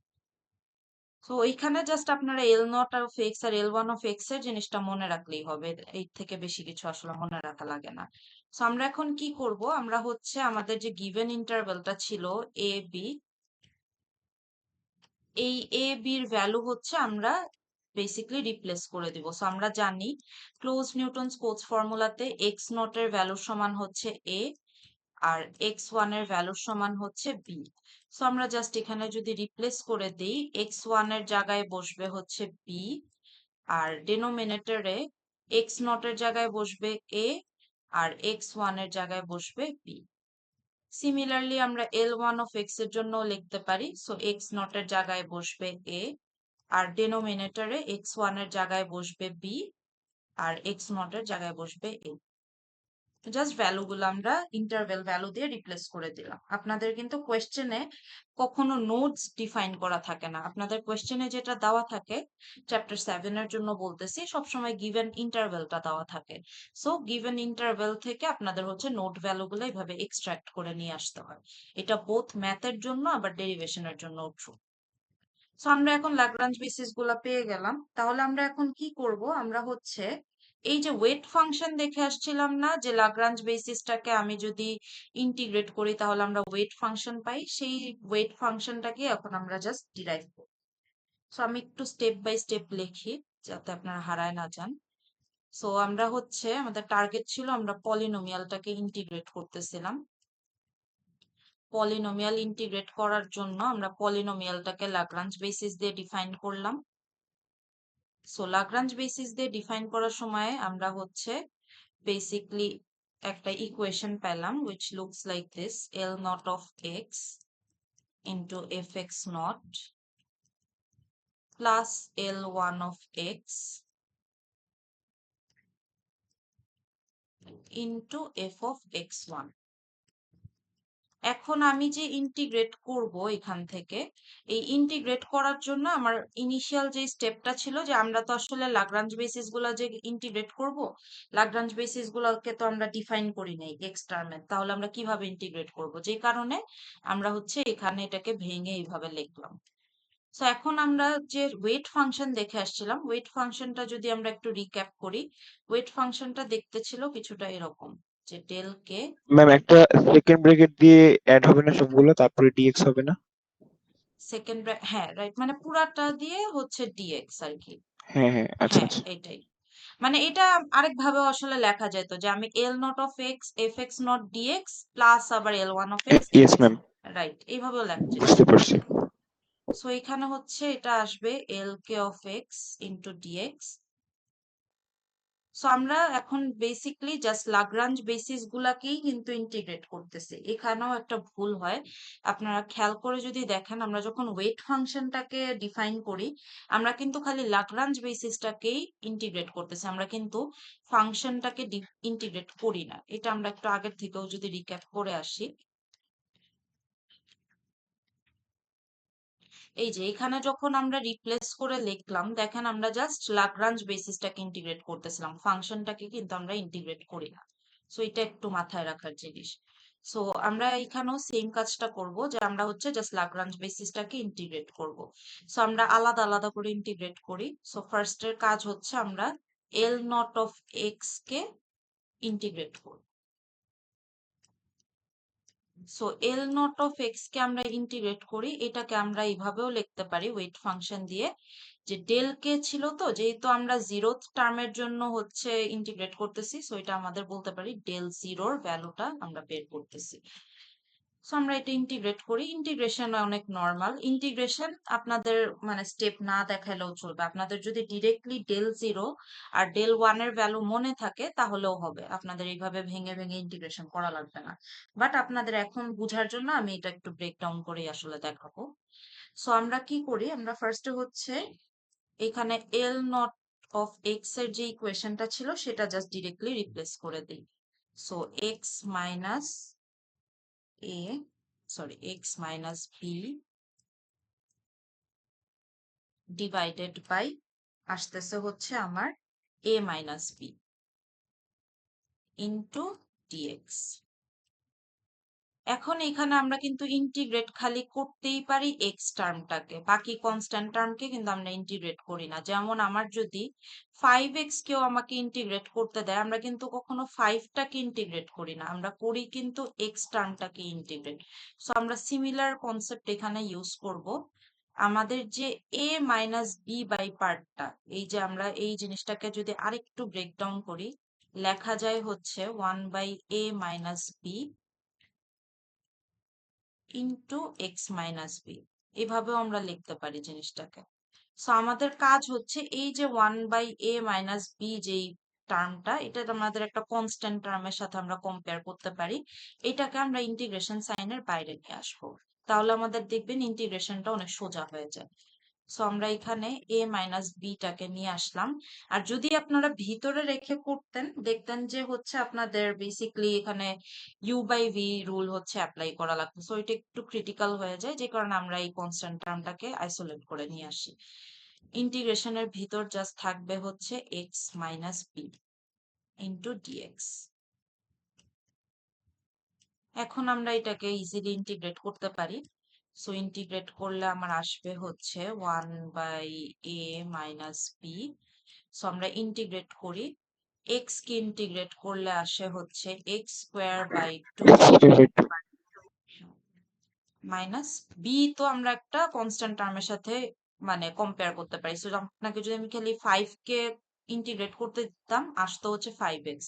[SPEAKER 2] সো এইখানে জাস্ট আপনারা এল নট অফ এক্স আর এল ওয়ান অফ এক্স এর জিনিসটা মনে রাখলেই হবে, এর থেকে বেশি কিছু আসলে মনে রাখা লাগে না। সো আমরা এখন কি করব, আমরা হচ্ছে আমাদের যে গিভেন ইন্টারভ্যালটা ছিল এ বি, এই এ বির ভ্যালু হচ্ছে আমরা বেসিক্যালি রিপ্লেস করে দিব। সো আমরা জানি ক্লোজ নিউটনস কোটস ফর্মুলাতে এক্স নট এর ভ্যালু সমান হচ্ছে এ, আর এক্স ওয়ান এর ভ্যালুর সমান হচ্ছে বি। সো আমরা জাস্ট এখানে যদি রিপ্লেস করে দিই, এক্স ওয়ান এর জায়গায় বসবে হচ্ছে বি, আর ডিনোমিনেটরে এক্স নট এর জায়গায় বসবে এ, আর এক্স ওয়ান এর জায়গায় বসবে বি। সিমিলারলি আমরা এল ওয়ান অফ এক্স এর জন্য লিখতে পারি। সো এক্স নট এর জায়গায় বসবে এ, আর ডিনোমিনেটরে এক্স ওয়ান এর জায়গায় বসবে বি, আর এক্স নট এর জায়গায় বসবে এ। জাস্ট ভ্যালুগুলো আমরা ইন্টারভেল ভ্যালু দিয়ে রিপ্লেস করে দিলাম। আপনাদের কিন্তু কোয়েশ্চেনে কখনো নোটস ডিফাইন করা থাকে না, আপনাদের কোয়েশ্চেনে যেটা দেওয়া থাকে চ্যাপ্টার 7 এর জন্য বলতেছি, সবসময় গিভেন ইন্টারভেলটা দেওয়া থাকে। সো গিভেন ইন্টারভেল থেকে আপনাদের হচ্ছে নোট ভ্যালুগুলো এইভাবে এক্সট্রাক্ট করে নিয়ে আসতে হয়। এটা বোথ ম্যাথের জন্য আবার ডেরিভেশনের জন্য ট্রু। সো আমরা এখন ল্যাগ্রাঞ্জ বেসিস গুলা পেয়ে গেলাম। তাহলে আমরা এখন কি করব, আমরা হচ্ছে এই যে ওয়েট ফাংশন দেখে আসছিলাম না, যে ল্যাগ্রাঞ্জ বেসিসটাকে আমি যদি ইন্টিগ্রেট করি তাহলে আমরা ওয়েট ফাংশন পাই, সেই ওয়েট ফাংশনটাকে এখন আমরা জাস্ট ডিরাইভ করব। সো আমি একটু স্টেপ বাই স্টেপ লিখি যাতে আপনারা হারায় না যান। সো আমরা হচ্ছে আমাদের টার্গেট ছিল আমরা পলিনোমিয়ালটাকে ইন্টিগ্রেট করতেছিলাম। পলিনোমিয়াল ইন্টিগ্রেট করার জন্য আমরা পলিনোমিয়ালটাকে ল্যাগ্রাঞ্জ বেসিস দিয়ে ডিফাইন করলাম। সো ল্যাগ্রাঞ্জ বেসিস দিয়ে ডিফাইন করার সময় আমরা হচ্ছে বেসিকলি একটা ইকুয়েশন পেলাম which looks like this: L naught of x into fx naught plus L1 of x into f of x1। এখন আমি যে ইন্টিগ্রেট করব এখান থেকে, এই ইন্টিগ্রেট করার জন্য আমার ইনিশিয়াল যে স্টেপটা ছিল, যে আমরা তো আসলে ল্যাগ্রাঞ্জ বেসিস গুলা যে ইন্টিগ্রেট করব, ল্যাগ্রাঞ্জ বেসিস গুলোকে তো আমরা ডিফাইন করি নাই এক্স টার্মে, তাহলে আমরা কিভাবে ইন্টিগ্রেট করব, যে কারণে আমরা হচ্ছে এখানে এটাকে ভেঙে এইভাবে লিখলাম। সো এখন আমরা যে ওয়েট ফাংশন দেখে আসছিলাম, ওয়েট ফাংশনটা যদি আমরা একটু রিক্যাপ করি, ওয়েট ফাংশনটা দেখতে ছিল কিছুটা এরকম, যে ডেল কে
[SPEAKER 1] ম্যাম একটা সেকেন্ড ব্র্যাকেট দিয়ে অ্যাড হবে না সবগুলো, তারপরে ডিএক্স হবে না?
[SPEAKER 2] সেকেন্ড, হ্যাঁ রাইট, মানে পুরাটা দিয়ে হচ্ছে ডিএক্স আর কি।
[SPEAKER 1] হ্যাঁ হ্যাঁ, আচ্ছা
[SPEAKER 2] হ্যাঁ
[SPEAKER 1] আচ্ছা।
[SPEAKER 2] এটাই, মানে এটা আরেক ভাবে আসলে লেখা যেত যে আমি L not of x f x not dx plus আবার L one of x f
[SPEAKER 1] yes
[SPEAKER 2] x,
[SPEAKER 1] ma'am,
[SPEAKER 2] right, এইভাবেও লেখা যেত।
[SPEAKER 1] বুঝতে পারছি।
[SPEAKER 2] সো এখানে হচ্ছে এটা আসবে L k of x into dx. So আমরা এখন বেসিকলি জাস্ট ল্যাগ্রাঞ্জ বেসিস গুলাকেই কিন্তু ইন্টিগ্রেট করতেছি। এখানেও একটা ভুল হয়, আপনারা খেয়াল করে যদি দেখেন, আমরা যখন ওয়েট ফাংশনটাকে ডিফাইন করি আমরা কিন্তু খালি ল্যাগ্রাঞ্জ বেসিসটাকেই ইন্টিগ্রেট করতেছি, আমরা কিন্তু ফাংশনটাকে ইন্টিগ্রেট করি না। এটা আমরা একটু আগের থেকেও যদি রিক্যাপ করে আসি, এই যে এখানে যখন আমরা রিপ্লেস করে লিখলাম, দেখেন আমরা জাস্ট ল্যাগ্রাঞ্জ বেসিসটাকে ইন্টিগ্রেট করতেছিলাম, ফাংশনটাকে কিন্তু আমরা ইন্টিগ্রেট করি না। সো এটা একটু মাথায় রাখার জিনিস। সো আমরা এখানেও সেম কাজটা করব, যে আমরা হচ্ছে জাস্ট ল্যাগ্রাঞ্জ বেসিসটাকে ইন্টিগ্রেট করব। সো আমরা আলাদা আলাদা করে ইন্টিগ্রেট করি। সো ফার্স্টের কাজ হচ্ছে আমরা এল নট অফ এক্স কে ইন্টিগ্রেট করব। So L not of x কে আমরা ইন্টিগ্রেট করি, এটাকে আমরা এইভাবেও লিখতে পারি ওয়েট ফাংশন দিয়ে, যে ডেল কে ছিল, তো যেহেতু আমরা জিরোথ টার্মের জন্য হচ্ছে ইন্টিগ্রেট করতেছি, সো এটা আমাদের বলতে পারি ডেল জিরোর ভ্যালুটা আমরা বের করতেছি। সো আমরা এটা ইন্টিগ্রেট করি। ইন্টিগ্রেশন অনেক নর্মাল ইন্টিগ্রেশন, আপনাদের মানে স্টেপ না দেখালেও চলবে, আপনাদের যদি ডিরেক্টলি ডেল জিরো আর ডেল ওয়ান এর ভ্যালু মনে থাকে তাহলেও হবে, আপনাদের এইভাবে ভেঙে ভেঙে ইন্টিগ্রেশন করা লাগবে না। বাট আপনাদের এখন বুঝার জন্য আমি এটা একটু ব্রেকডাউন করে আসলে দেখাবো। সো আমরা কি করি, আমরা ফার্স্টে হচ্ছে এখানে এল নট অফ এক্স এর যে ইকুয়েশনটা ছিল সেটা জাস্ট ডিরেক্টলি রিপ্লেস করে দিই। So x minus a sorry x minus b divided by আসতেছে হচ্ছে আমার a minus b into dx. এখন এখানে আমরা কিন্তু ইন্টিগ্রেট খালি করতেই পারি এক্স টার্মটাকে, বাকি কনস্ট্যান্ট টার্মকে কিন্তু আমরা ইন্টিগ্রেট করি না। যেমন আমার যদি 5x কেও আমাকে ইন্টিগ্রেট করতে দেয়, আমরা কিন্তু কখনো 5টাকে ইন্টিগ্রেট করি না, আমরা করি কিন্তু এক্স টার্মটাকে ইন্টিগ্রেট। সো আমরা সিমিলার কনসেপ্ট এখানে ইউজ করব। আমাদের যে এ মাইনাস বি বাই পার্টটা, এই যে আমরা এই জিনিসটাকে যদি আরেকটু ব্রেকডাউন করি, লেখা যায় হচ্ছে 1/a minus b into x minus b. এভাবেও আমরা লিখতে পারি জিনিসটাকে। সো আমাদের কাজ হচ্ছে এই যে 1/a মাইনাস বি যেই টার্মটা, এটা আমাদের একটা কনস্ট্যান্ট টার্মের সাথে আমরা কম্পেয়ার করতে পারি। এটাকে আমরা ইন্টিগ্রেশন সাইনের বাইরে নিয়ে আসবো, তাহলে আমাদের দেখবেন ইন্টিগ্রেশনটা অনেক সোজা হয়ে যায়। সো আমরা এখানে এ মাইনাস বিটাকে নিয়ে আসলাম। আর যদি আপনারা ভিতরে রেখে করতেন, দেখতেন যে হচ্ছে আপনাদের বেসিকলি এখানে ইউ বাই ভি রুল হচ্ছে অ্যাপ্লাই করা লাগতো। সো এটা একটু ক্রিটিক্যাল হয়ে যায়, যে কারণে আমরা এই কনস্ট্যান্ট টার্মটাকে আইসোলেট করে নিয়ে আসি। ইন্টিগ্রেশনের ভিতর জাস্ট থাকবে হচ্ছে x minus b into dx. এখন আমরা এটাকে ইজিলি ইন্টিগ্রেট করতে পারি। সো ইন্টিগ্রেট করলে আমার আসবে হচ্ছে 1/a মাইনাস বি। সো আমরা ইন্টিগ্রেট করি, এক্স কে ইন্টিগ্রেট করলে আসে হচ্ছে x square by 2 minus b. তো আমরা একটা কনস্ট্যান্ট টার্মের সাথে মানে কম্পেয়ার করতে পারি। সো আপনাকে যদি আমি খালি 5 কে ইন্টিগ্রেট করতে দিতাম, আসতো হচ্ছে 5x।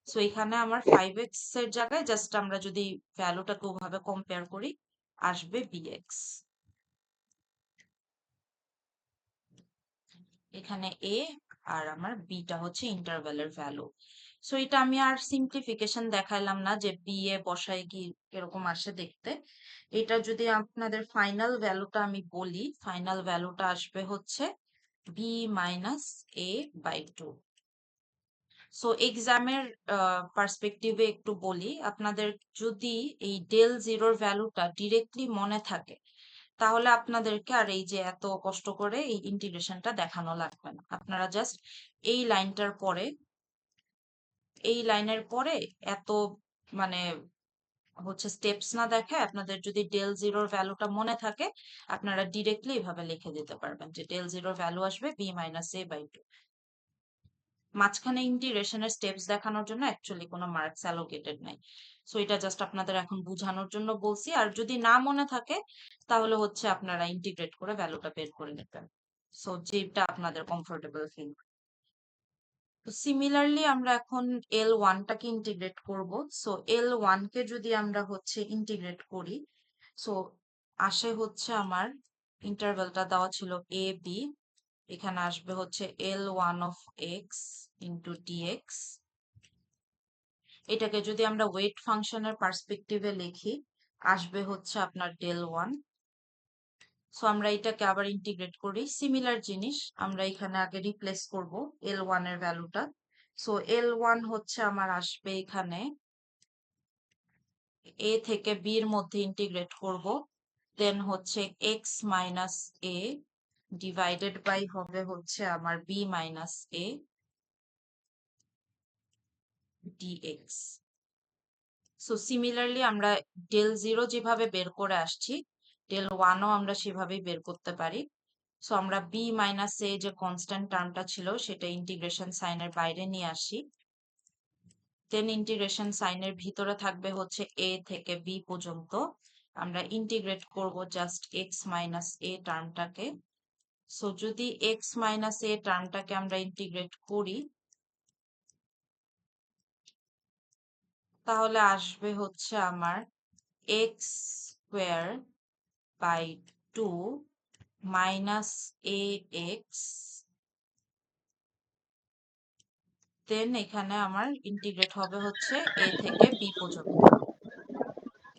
[SPEAKER 2] সো এখানে আমার 5x এর জায়গায় জাস্ট আমরা যদি ভ্যালুটাকে ওভাবে কম্পেয়ার করি, আসবে bx। এখানে a আর আমার বিটা হচ্ছে ইন্টারভ্যালের ভ্যালু। সো এটা আমি আর সিম্পলিফিকেশন দেখাইলাম না যে বি এ বসায় কি এরকম আসে দেখতে। এটা যদি আপনাদের ফাইনাল ভ্যালুটা আমি বলি, ফাইনাল ভ্যালুটা আসবে হচ্ছে B minus A by 2। So এক্সামের পার্সপেক্টিভে একটু বলি আপনাদের, যদি এই ডেল জিরোর ভ্যালুটা ডিরেক্টলি মনে থাকে, তাহলে আপনাদেরকে আর এই যে এত কষ্ট করে এই ইন্টিগ্রেশনটা দেখানো লাগবে না। আপনারা জাস্ট এই লাইনটার পরে, এই লাইনের পরে এত মানে হচ্ছে স্টেপস না দেখায়, আপনাদের যদি ডেল জিরোর ভ্যালুটা মনে থাকে, আপনারা ডিরেক্টলি এভাবে লিখে দিতে পারবেন যে ডেল জিরোর ভ্যালু আসবে বি মাইনাস এ বাই 2। মাঝখানে ইন্টিগ্রেশনের স্টেপস দেখানোর জন্য অ্যাকচুয়ালি কোনো মার্কস অ্যালোকেটেড নাই। সো এটা জাস্ট আপনাদের এখন বোঝানোর জন্য বলছি। আর যদি না মনে থাকে, তাহলে হচ্ছে আপনারা ইন্টিগ্রেট করে ভ্যালুটা বের করে নেবেন, সো যেটা আপনাদের কমফোর্টেবল ফিল। তো সিমিলারলি আমরা এখন L1টাকে ইন্টিগ্রেট করব। সো L1 কে যদি আমরা হচ্ছে ইন্টিগ্রেট করি, সো আসে হচ্ছে আমার ইন্টারভ্যালটা দেওয়া ছিল এ বি, এখানে আসবে হচ্ছে L1 of x into dx. এটাকে যদি আমরা ওয়েট ফাংশনের পার্সপেক্টিভে লিখি, আসবে হচ্ছে আপনার ডেল 1। সো আমরা এটাকে আবার ইন্টিগ্রেট করি, সিমিলার জিনিস আমরা এখানে আগে রিপ্লেস করব L1 এর ভ্যালুটা। সো L1 হচ্ছে আমার আসবে এখানে a থেকে b এর মধ্যে ইন্টিগ্রেট করব, দেন হচ্ছে x minus a divided by হবে হচ্ছে আমার b minus a dx। So similarly আমরা ডেল জিরো যেভাবে বের করে আসছি, ডেল ওয়ানও আমরা সেভাবেই বের করতে পারি। সো আমরা বি মাইনাস এ যে কনস্ট্যান্ট টার্মটা ছিল, সেটা ইন্টিগ্রেশন সাইনের বাইরে নিয়ে আসি। দেন ইন্টিগ্রেশন সাইনের ভিতরে থাকবে হচ্ছে এ থেকে বি পর্যন্ত। আমরা ইন্টিগ্রেট করব জাস্ট এক্স মাইনাস এ টার্মটাকে। সো যদি এক্স মাইনাস এ টার্মটাকে আমরা ইন্টিগ্রেট করি, তাহলে আসবে হচ্ছে আমার x square by 2 minus a x. Then এখানে আমার ইন্টিগ্রেট হবে হচ্ছে এ থেকে বি পর্যন্ত।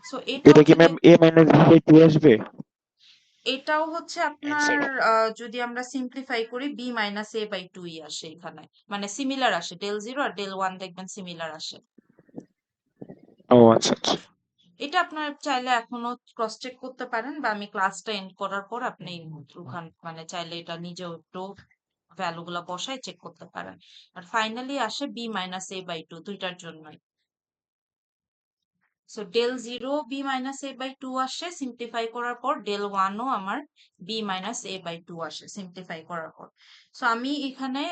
[SPEAKER 2] সো এটাও
[SPEAKER 1] এটা কি
[SPEAKER 2] যদি
[SPEAKER 1] ma'am a minus b by 2 আসবে?
[SPEAKER 2] এটাও হচ্ছে আপনার
[SPEAKER 1] অ্যান্সার।
[SPEAKER 2] যদি আমরা সিম্পলিফাই করি বি মাইনাস এ বাই 2 আসে এখানে, মানে সিমিলার আসে, ডেল জিরো আর ডেল ওয়ান দেখবেন সিমিলার আসে।
[SPEAKER 1] ও আচ্ছা আচ্ছা।
[SPEAKER 2] এটা আপনার চাইলে এখনো ক্রস চেক করতে পারেন, বা আমি ক্লাসটা এন্ড করার পর আপনি মানে চাইলে এটা নিজেও একটু ভ্যালু গুলা বসায় চেক করতে পারেন। আর ফাইনালি আসে B minus A by two, দুইটার জন্যই। So del zero B minus A by two আসে সিম্পলিফাই করার পর, ডেল ওয়ানও আমার B minus A by two আসে সিম্পলিফাই করার পর। সো আমি এখানে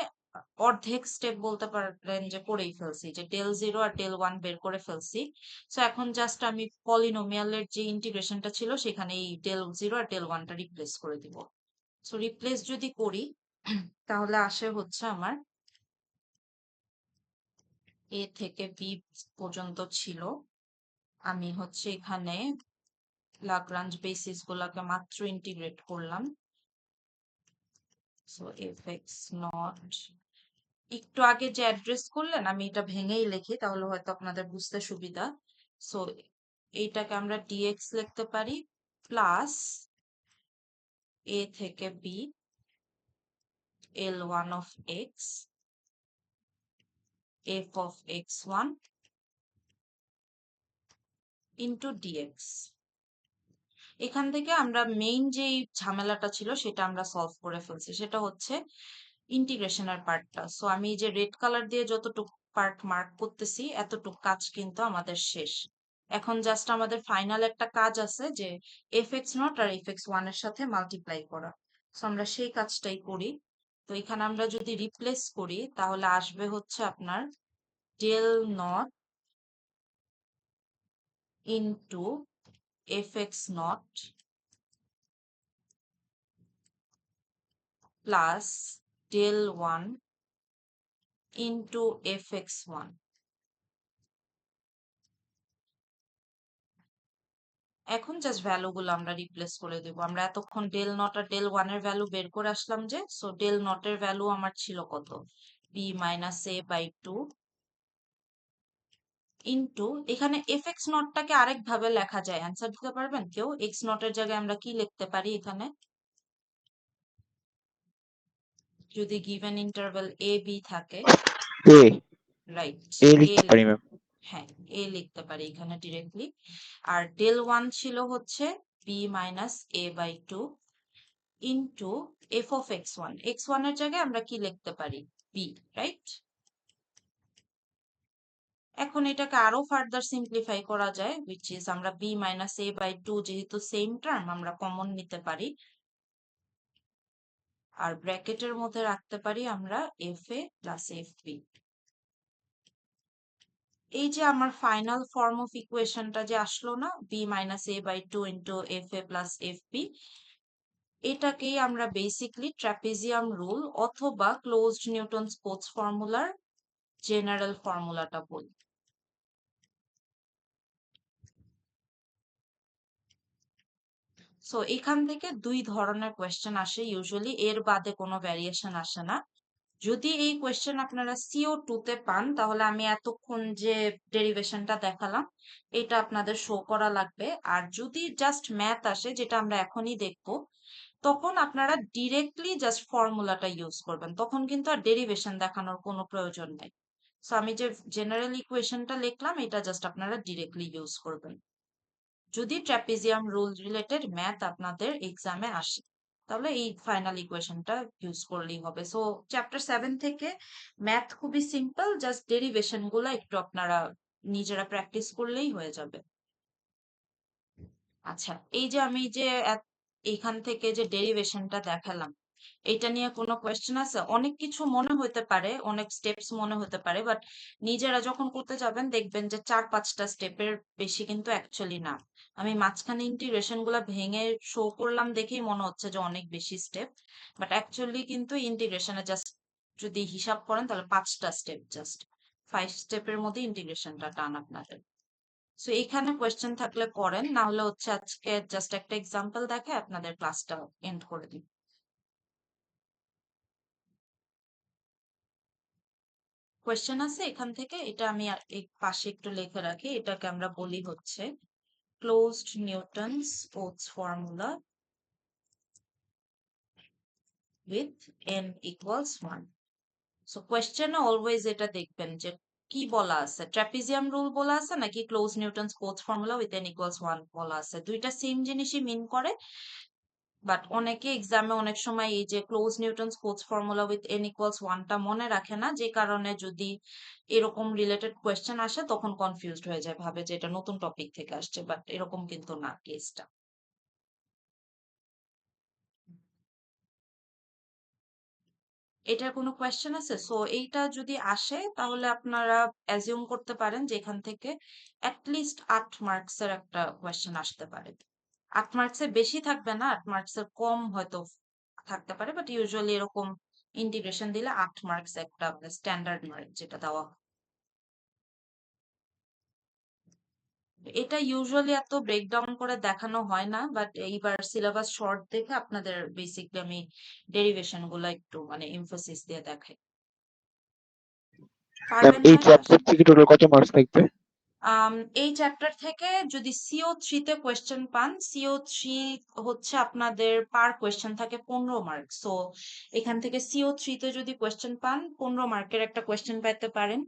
[SPEAKER 2] অর্ধেক স্টেপ বলতে পারেন যে করেই ফেলছি, যে ডেল জিরো আর ডেল ওয়ান বের করে ফেলছি। সো এখন জাস্ট আমি পলিনোমিয়ালের যে ইন্টিগ্রেশনটা ছিল সেখানে এই ডেল জিরো আর ডেল ওয়ানটা রিপ্লেস করে দিব। সো রিপ্লেস যদি করি তাহলে আসে হচ্ছে আমার এ থেকে বি পর্যন্ত ছিল। আমি হচ্ছে এখানে लाग्रांज বেসিস গুলাকে মাত্র ইন্টিগ্রেট করলাম। সো এফ এক্স নট, একটু আগে যে অ্যাড্রেস করলেন আমি এটা ভেঙেই লিখি তাহলে হয়তো আপনাদের বুঝতে সুবিধা। সো এইটাকে আমরা ডিএক্স লিখতে পারি প্লাস এ থেকে B L one of x f of x one into dx. এখান থেকে আমরা মেইন যে ঝামেলাটা ছিল সেটা আমরা সলভ করে ফেলছি, সেটা হচ্ছে ইন্টিগ্রেশনের পার্টটা। সো আমি যে রেড কালার দিয়ে যতটুকু পার্ট মার্ক করতেছি এতটুকু কাজ কিন্তু আমাদের শেষ। এখন জাস্ট আমাদের ফাইনাল একটা কাজ আছে, যে এফ এক্স নট আর এফ এক্স ওয়ান এর সাথে মাল্টিপ্লাই করা। সো আমরা সেই কাজটাই করি। তো এখানে আমরা যদি রিপ্লেস করি তাহলে আসবে হচ্ছে আপনার del not into f x not plus del one into f x one. এখন জাস্ট ভ্যালু গুলো আমরা রিপ্লেস করে দেব। আমরা এতক্ষণ ডেল নট আর ডেল ওয়ান এর ভ্যালু বের করে আসলাম, যে সো ডেল নট এর ভ্যালু আমার ছিল কত, B minus A by two into, এখানে এফ এক্স নটটাকে আরেক ভাবে লেখা যায়, অ্যান্সার দিতে পারবেন কেউ? এক্স নট এর জায়গায় আমরা কি লিখতে পারি এখানে, যদি গিভেন ইন্টারভ্যাল এ বি থাকে?
[SPEAKER 1] এ
[SPEAKER 2] রাইট,
[SPEAKER 1] এ
[SPEAKER 2] এ,
[SPEAKER 1] লিখতে পারি ম্যাম।
[SPEAKER 2] হ্যাঁ এ লিখতে পারি এখানে ডিরেক্টলি। আর ডেল ওয়ান ছিল হচ্ছে B minus A by two into f of x one, x one এর জায়গায় আমরা কি লিখতে পারি, বি, রাইট? এখন এটাকে আরো ফার্দার সিম্পলিফাই করা যায়, উইচ ইজ আমরা B minus A by two যেহেতু সেম টার্ম আমরা কমন নিতে পারি, আর ব্র্যাকেটের মধ্যে রাখতে পারি আমরা f A plus f B. এই যে আমার ফাইনাল ফর্ম অফ ইকুয়েশনটা যে আসলো না, B minus A by two into f A plus f B, এটাকেই আমরা বেসিকলি ট্রাপিজিয়াম রুল অথবা ক্লোজড নিউটন স্পোর্টস ফর্মুলার জেনারেল ফর্মুলাটা বলি। সো এখান থেকে দুই ধরনের কোয়েশ্চেন আসে ইউজুয়ালি, এর বাদে কোনো ভ্যারিয়েশন আসে না। যদি এই কোয়েশ্চেন আপনারা সিও টু তে পান তাহলে আমি এতক্ষণ যে ডেরিভেশনটা দেখালাম এটা আপনাদের শো করা লাগবে। আর যদি জাস্ট ম্যাথ আসে, যেটা আমরা এখনই দেখবো, তখন আপনারা ডিরেক্টলি জাস্ট ফর্মুলাটা ইউজ করবেন, তখন কিন্তু আর ডেরিভেশন দেখানোর কোনো প্রয়োজন নেই। সো আমি যে জেনারেল ইকুয়েশনটা লিখলাম এটা জাস্ট আপনারা ডিরেক্টলি ইউজ করবেন যদি ট্রাপিজিয়াম রুল রিলেটেড ম্যাথ আপনাদের এক্সামে আসে, তাহলে এই ফাইনাল ইকুয়েশনটা ইউজ করলেই হবে। সো চ্যাপ্টার 7 থেকে ম্যাথ খুবই সিম্পল, জাস্ট ডেরিভেশন গুলো একটু আপনারা নিজেরা প্র্যাকটিস করলেই হয়ে যাবে। আচ্ছা, এই যে আমি যে এইখান থেকে যে ডেরিভেশনটা দেখালাম, এটা নিয়ে কোনো কোয়েশ্চেন আছে? অনেক কিছু মনে হতে পারে, অনেক স্টেপস মনে হতে পারে, বাট নিজেরা যখন করতে যাবেন দেখবেন যে 4-5টা স্টেপের বেশি কিন্তু অ্যাকচুয়ালি না। আমি মাঝখানে ইন্টিগ্রেশন গুলা ভেঙে শো করলাম দেখেই মনে হচ্ছে যে অনেক বেশি স্টেপ, বাট অ্যাকচুয়ালি কিন্তু ইন্টিগ্রেশনে জাস্ট যদি হিসাব করেন তাহলে 5টা স্টেপ, জাস্ট 5 স্টেপের মধ্যে ইন্টিগ্রেশনটা টান আপনাদের। সো এখানে কোয়েশ্চেন থাকলে করেন, না হলে হচ্ছে আজকে জাস্ট একটা এক্সাম্পল দেখে আপনাদের ক্লাসটা এন্ড করে দিই। কোয়েশ্চেন আছে এখান থেকে? এটা আমি এই পাশে একটু লিখে রাখি, এটাকে আমরা বলি হচ্ছে ক্লোজড নিউটনস স্পোর্টস formula with n equals 1। So কোয়েশ্চেনে অলওয়েজ এটা দেখবেন যে কি বলা আছে, ট্রাপিজিয়াম রুল বলা আছে নাকি close Newton's Cotes formula with n equals 1 বলা আছে? দুইটা সেম জিনিসই মিন করে, বাট অনেকে এক্সামে অনেক সময় এই যে close Newton's Cotes formula with n equals 1 টা মনে রাখে না, যে কারণে যদি এরকম রিলেটেড কোয়েশ্চেন আসে তখন কনফিউজড হয়ে যায়, ভাবে যে এটা নতুন টপিক থেকে আসছে, বাট এরকম কিন্তু না কেসটা। এটার কোনো কোয়েশ্চেন আছে? সো এইটা যদি আসে তাহলে আপনারা অ্যাজিউম করতে পারেন যে এখান থেকে অ্যাটলিস্ট 8 মার্কসের একটা কোয়েশ্চেন আসতে পারে। 8 মার্কসের বেশি থাকবে না, 8 মার্কসের কম হয়তো থাকতে পারে, বাট ইউজুয়ালি এরকম ইন্টিগ্রেশন দিলে 8 মার্কস একটা স্ট্যান্ডার্ড মার্ক যেটা দেওয়া হয়। এটা ইউজুয়ালি এত ব্রেকডাউন করে দেখানো হয় না, বাট এইবার সিলেবাস শর্ট দেখে আপনাদের বেসিকলি আমি ডেরিভেশন গুলো একটু মানে এমফাসিস দিয়ে দেখাই।
[SPEAKER 1] ম্যাম
[SPEAKER 2] পারবেন
[SPEAKER 1] এই
[SPEAKER 2] না এটা
[SPEAKER 1] চ্যাপ্টার থেকে টোটাল কত মার্কস থাকবে?
[SPEAKER 2] এই চ্যাপ্টার থেকে যদি CO3 তে কোয়েশ্চেন পান, CO3 হচ্ছে আপনাদের পার কোয়েশ্চেন থাকে 15 মার্ক। সো এখান থেকে CO3 তে যদি কোয়েশ্চেন পান 15 মার্কের একটা কোয়েশ্চেন পেতে পারেন।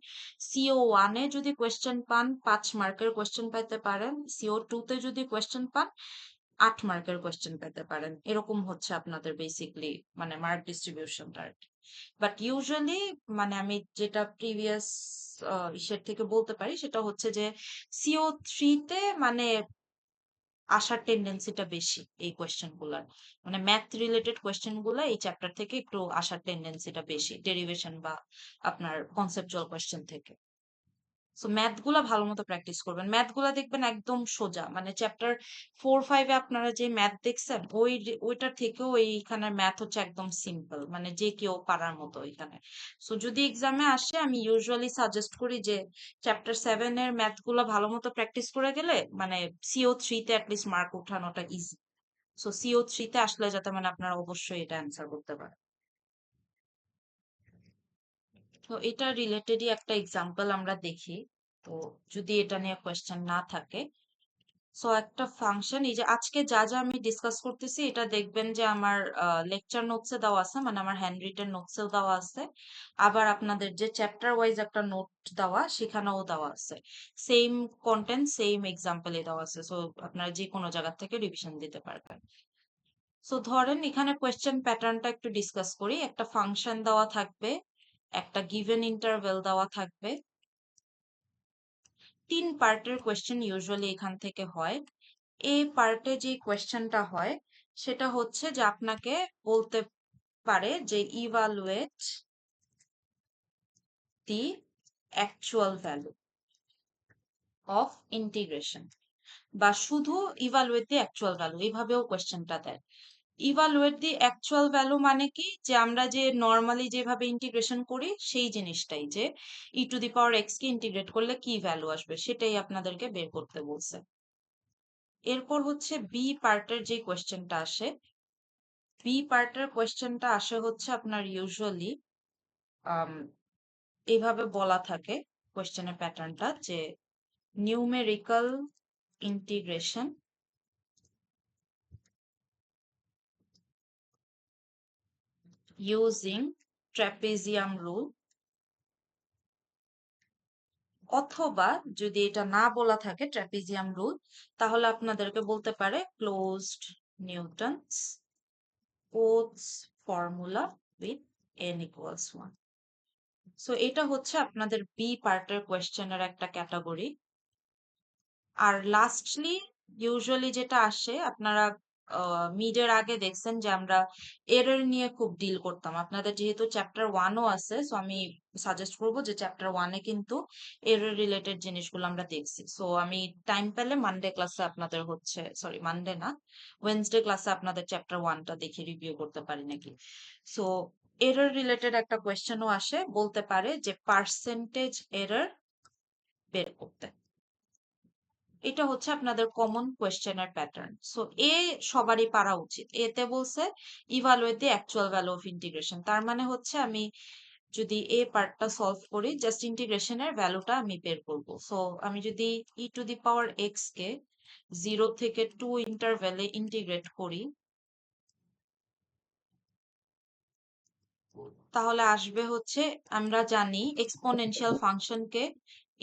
[SPEAKER 2] CO1 এ যদি কোয়েশ্চেন পান 5 মার্কের কোয়েশ্চেন পেতে পারেন। CO2 তে যদি কোয়েশ্চেন পান 8 মার্কের কোয়েশ্চেন পেতে পারেন। এরকম হচ্ছে আপনাদের বেসিকলি মানে মার্ক ডিস্ট্রিবিউশনটা। বাট ইউজুয়ালি মানে আমি যেটা প্রিভিয়াস ইসের থেকে বলতে পারি সেটা হচ্ছে যে CO3 তে মানে আসার টেন্ডেন্সিটা বেশি এই কোয়েশ্চেন গুলার, মানে ম্যাথ রিলেটেড কোয়েশ্চেন গুলা এই চ্যাপ্টার থেকে একটু আসার টেন্ডেন্সিটা বেশি, ডেরিভেশন বা আপনার কনসেপচুয়াল কোয়েশ্চেন থেকে। সো ম্যাথ গুলা ভালো মতো প্র্যাকটিস করবেন। ম্যাথ গুলা দেখবেন একদম সোজা, মানে চ্যাপ্টার 4-5 এ আপনারা যে ম্যাথ দেখছেন ওইটার থেকেও এইখানে ম্যাথ হচ্ছে একদম সিম্পল, মানে যে কেউ পারার মতো এখানে। সো যদি এক্সামে আসে আমি ইউজুয়ালি সাজেস্ট করি যে চ্যাপ্টার 7 এর ম্যাথ গুলা ভালো মতো প্র্যাকটিস করে গেলে মানে CO3 তে অ্যাটলিস্ট মার্ক উঠানোটা ইজি। সো CO3 তে আসলে যাতে মানে আপনারা অবশ্যই এটা অ্যান্সার করতে পারেন। তো এটা রিলেটেডই একটা এক্সাম্পল আমরা দেখি। তো যদি এটা নিয়ে কোয়েশ্চেন না থাকে, সো একটা ফাংশন, এই যে আজকে যা যা আমি ডিসকাস করতেছি এটা দেখবেন যে আমার লেকচার নোটসে দেওয়া আছে, মানে আমার হ্যান্ড রিটেন নোটসেও দেওয়া আছে। আবার আপনাদের যে চ্যাপ্টার ওয়াইজ একটা নোট দেওয়া সেখানেও দেওয়া আছে, সেম কন্টেন্ট সেম এক্সাম্পলে দেওয়া আছে। সো আপনারা যে কোনো জায়গা থেকে রিভিশন দিতে পারবেন। সো ধরেন এখানে কোয়েশ্চেন প্যাটার্নটা একটু ডিসকাস করি। একটা ফাংশন দেওয়া থাকবে, একটা গিভেন ইন্টারভেল দেওয়া থাকবে। 3 পার্টের কোয়েশ্চেন ইউজুয়ালি এখান থেকে হয়। এই পার্টে যে কোয়েশ্চেনটা হয় সেটা হচ্ছে যে আপনাকে বলতে পারে যে evaluate the actual value of integration, বা শুধু ইভালুয়েট দি অ্যাকচুয়াল ভ্যালু, এইভাবেও কোয়েশ্চেনটা দেয়। ইভালুয়েট দি অ্যাকচুয়াল ভ্যালু মানে কি, যে আমরা যে নর্মালি যেভাবে ইন্টিগ্রেশন করি সেই জিনিসটাই, যে e⁻x কে ইন্টিগ্রেট করলে কি ভ্যালু আসবে সেটাই আপনাদেরকে বের করতে বলছে। এরপর হচ্ছে বি পার্টের যে কোয়েশ্চেনটা আসে, বি পার্টের কোয়েশ্চেনটা আসে হচ্ছে আপনার ইউজুয়ালি এইভাবে বলা থাকে কোয়েশ্চেনের প্যাটার্নটা, যে numerical integration using trapezium rule, অথবা যদি এটা না বলা থাকে ট্র্যাপিজিয়াম রুল তাহলে আপনাদেরকে বলতে পারে closed Newton's Cotes formula with n equals 1। So এটা হচ্ছে আপনাদের বি পার্টের কোয়েশ্চেনের একটা ক্যাটাগরি। আর লাস্টলি ইউজুয়ালি যেটা আসে, আপনারা মিডের আগে দেখছেন যে আমরা এরর নিয়ে খুব ডিল করতাম। আপনাদের যেহেতু চ্যাপ্টার 1ও আছে, সো আমি সাজেস্ট করব যে চ্যাপ্টার 1-এ কিন্তু এরর রিলেটেড জিনিসগুলো আমরা দেখছি। সো আমি টাইম পেলে মানডে ক্লাসে আপনাদের হচ্ছে, সরি মানডে না, ওয়েডনেসডে ক্লাসে আপনাদের চ্যাপ্টার 1টা দেখে রিভিউ করতে পারি নাকি। সো এরর রিলেটেড একটা কোয়েশ্চেনও আসে, বলতে পারে যে পার্সেন্টেজ এরর বের করতে। এটা হচ্ছে আপনাদের কমন কোয়েশ্চেনের প্যাটার্ন। সো এ সবারই পারা উচিত। এতে বলছে evaluate the actual value of integration, তার মানে হচ্ছে আমি যদি এ পার্টটা সলভ করি জাস্ট ইন্টিগ্রেশনের ভ্যালুটা আমি বের করব। সো আমি যদি e⁻x কে 0 থেকে 2 ইন্টারভ্যালে ইন্টিগ্রেট করি, তাহলে আসবে হচ্ছে, আমরা জানি এক্সপোনেনশিয়াল ফাংশনকে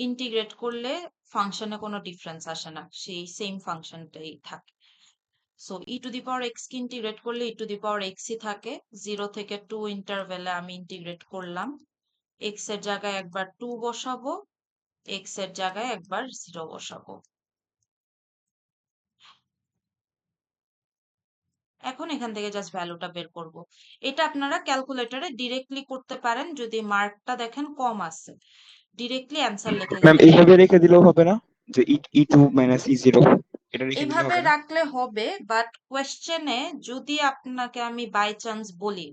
[SPEAKER 2] ইন্টিগ্রেট করলে ফাংশনে কোনো ডিফারেন্স আসে না, সেই সেম ফাংশনটাই থাকে। So E to the power x কে ইন্টিগ্রেট করলে ই টু দি পাওয়ার এক্সই থাকে। 0 থেকে 2 ইন্টারভ্যালে আমি ইন্টিগ্রেট করলাম, এক্স এর জায়গায় একবার 2 বসাবো, এক্স এর জায়গায় একবার 0 বসাবো। এখন এখান থেকে জাস্ট ভ্যালুটা বের করব। এটা আপনারা ক্যালকুলেটরে ডিরেক্টলি করতে পারেন, যদি মার্কটা দেখেন কম আছে ডিরেক্টলি অ্যান্সার লিখে
[SPEAKER 1] ম্যাম
[SPEAKER 2] দিলেই
[SPEAKER 1] এইভাবে
[SPEAKER 2] হবে।
[SPEAKER 1] রেখে দিলেও হবে না, যে E2 মাইনাস E0 এটা রেখে দিলে
[SPEAKER 2] এভাবে
[SPEAKER 1] হবে না?
[SPEAKER 2] রাখলে হবে, বাট কোয়েশ্চেনে যদি আপনাকে আমি বাই চান্স বলি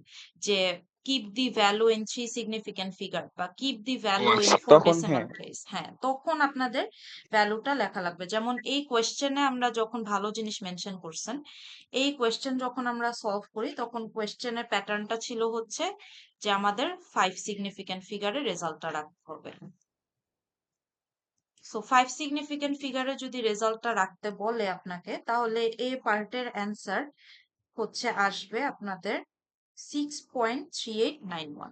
[SPEAKER 2] যে keep the value in 3 significant figure বা কিপ দি
[SPEAKER 1] ও
[SPEAKER 2] ভ্যালু ইন
[SPEAKER 1] আচ্ছা,
[SPEAKER 2] 4
[SPEAKER 1] তখন
[SPEAKER 2] ডেসিমাল
[SPEAKER 1] হ্যাঁ।
[SPEAKER 2] প্লেস, হ্যাঁ, তখন আপনাদের ভ্যালুটা লেখা লাগবে। যেমন এই কোয়েশ্চেনে আমরা যখন ভালো জিনিস মেনশন করছেন, এই কোয়েশ্চেন যখন আমরা সলভ করি তখন কোয়েশ্চেনের প্যাটার্নটা ছিল হচ্ছে যে আমাদের 5 সিগনিফিক্যান্ট ফিগারের রেজাল্টটা রাখতে হবে। সো 5 সিগনিফিক্যান্ট ফিগারে যদি রেজাল্টটা রাখতে বলে আপনাকে, তাহলে এই পার্টের অ্যান্সার হচ্ছে আসবে আপনাদের 6.3891।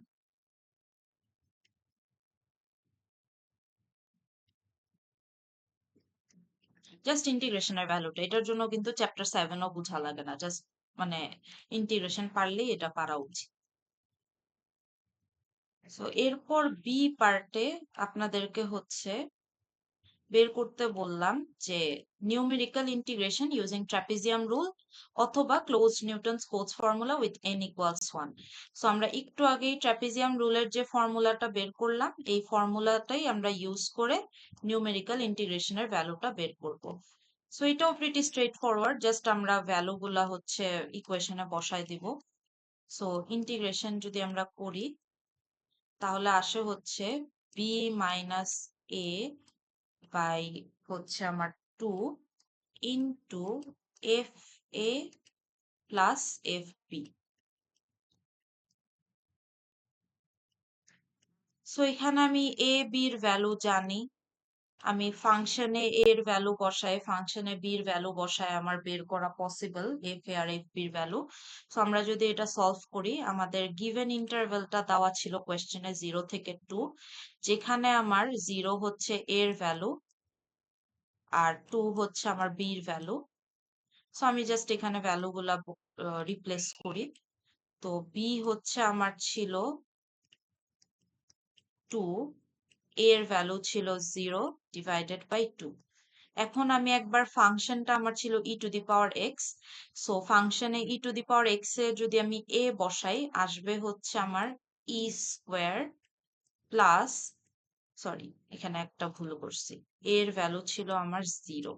[SPEAKER 2] জাস্ট ইন্টিগ্রেশনের ভ্যালুটা, এটার জন্য কিন্তু চ্যাপ্টার 7ও বোঝা লাগে না, জাস্ট মানে ইন্টিগ্রেশন পারলেই এটা পারা উচিত। সো এরপর বি পার্টে আপনাদেরকে হচ্ছে বের করতে বললাম যে numerical integration using trapezium rule অথবা closed Newton's Cotes formula with n equals 1। So আমরা একটু আগেই ট্রাপিজিয়াম রুলের যে ফর্মুলাটা বের করলাম, এই ফর্মুলাটাই আমরা ইউজ করে নিউমেরিক্যাল ইন্টিগ্রেশনের ভ্যালুটা বের করব। সো এটাও প্রিটি স্ট্রেট ফরওয়ার্ড, জাস্ট আমরা ভ্যালুগুলা হচ্ছে ইকুয়েশনে বসায় দিব। সো ইন্টিগ্রেশন যদি আমরা করি তাহলে আসে হচ্ছে বি মাইনাস এ বাই হচ্ছে আমার 2 into f A plus f B. So এখানে আমি এ বির ভ্যালু জানি, আমি ফাংশনে এর ভ্যালু বসাই, ফাংশনে বির ভ্যালু বসায় আমার বের করা পসিবল এফ এ আর এফ বির ভ্যালু। সো আমরা যদি এটা সলভ করি, আমাদের গিভেন ইন্টারভ্যালটা দেওয়া ছিল কোয়েশ্চেনে 0 থেকে 2, যেখানে আমার 0 হচ্ছে এর ভ্যালু আর 2 হচ্ছে আমার বির ভ্যালু। সো আমি জাস্ট এখানে ভ্যালুগুলা রিপ্লেস করি। তো বি হচ্ছে আমার ছিল 2, এর ভ্যালু ছিল 0 ডিভাইডেড বাই 2। এখন আমি একবার ফাংশনটা আমার ছিল e to the power x, so ফাংশনে e to the power x এ যদি আমি এ বসাই, আসবে হচ্ছে আমার ই স্কোয়ার প্লাস, সরি এখানে একটা ভুল করছি, এর ভ্যালু ছিল আমার 0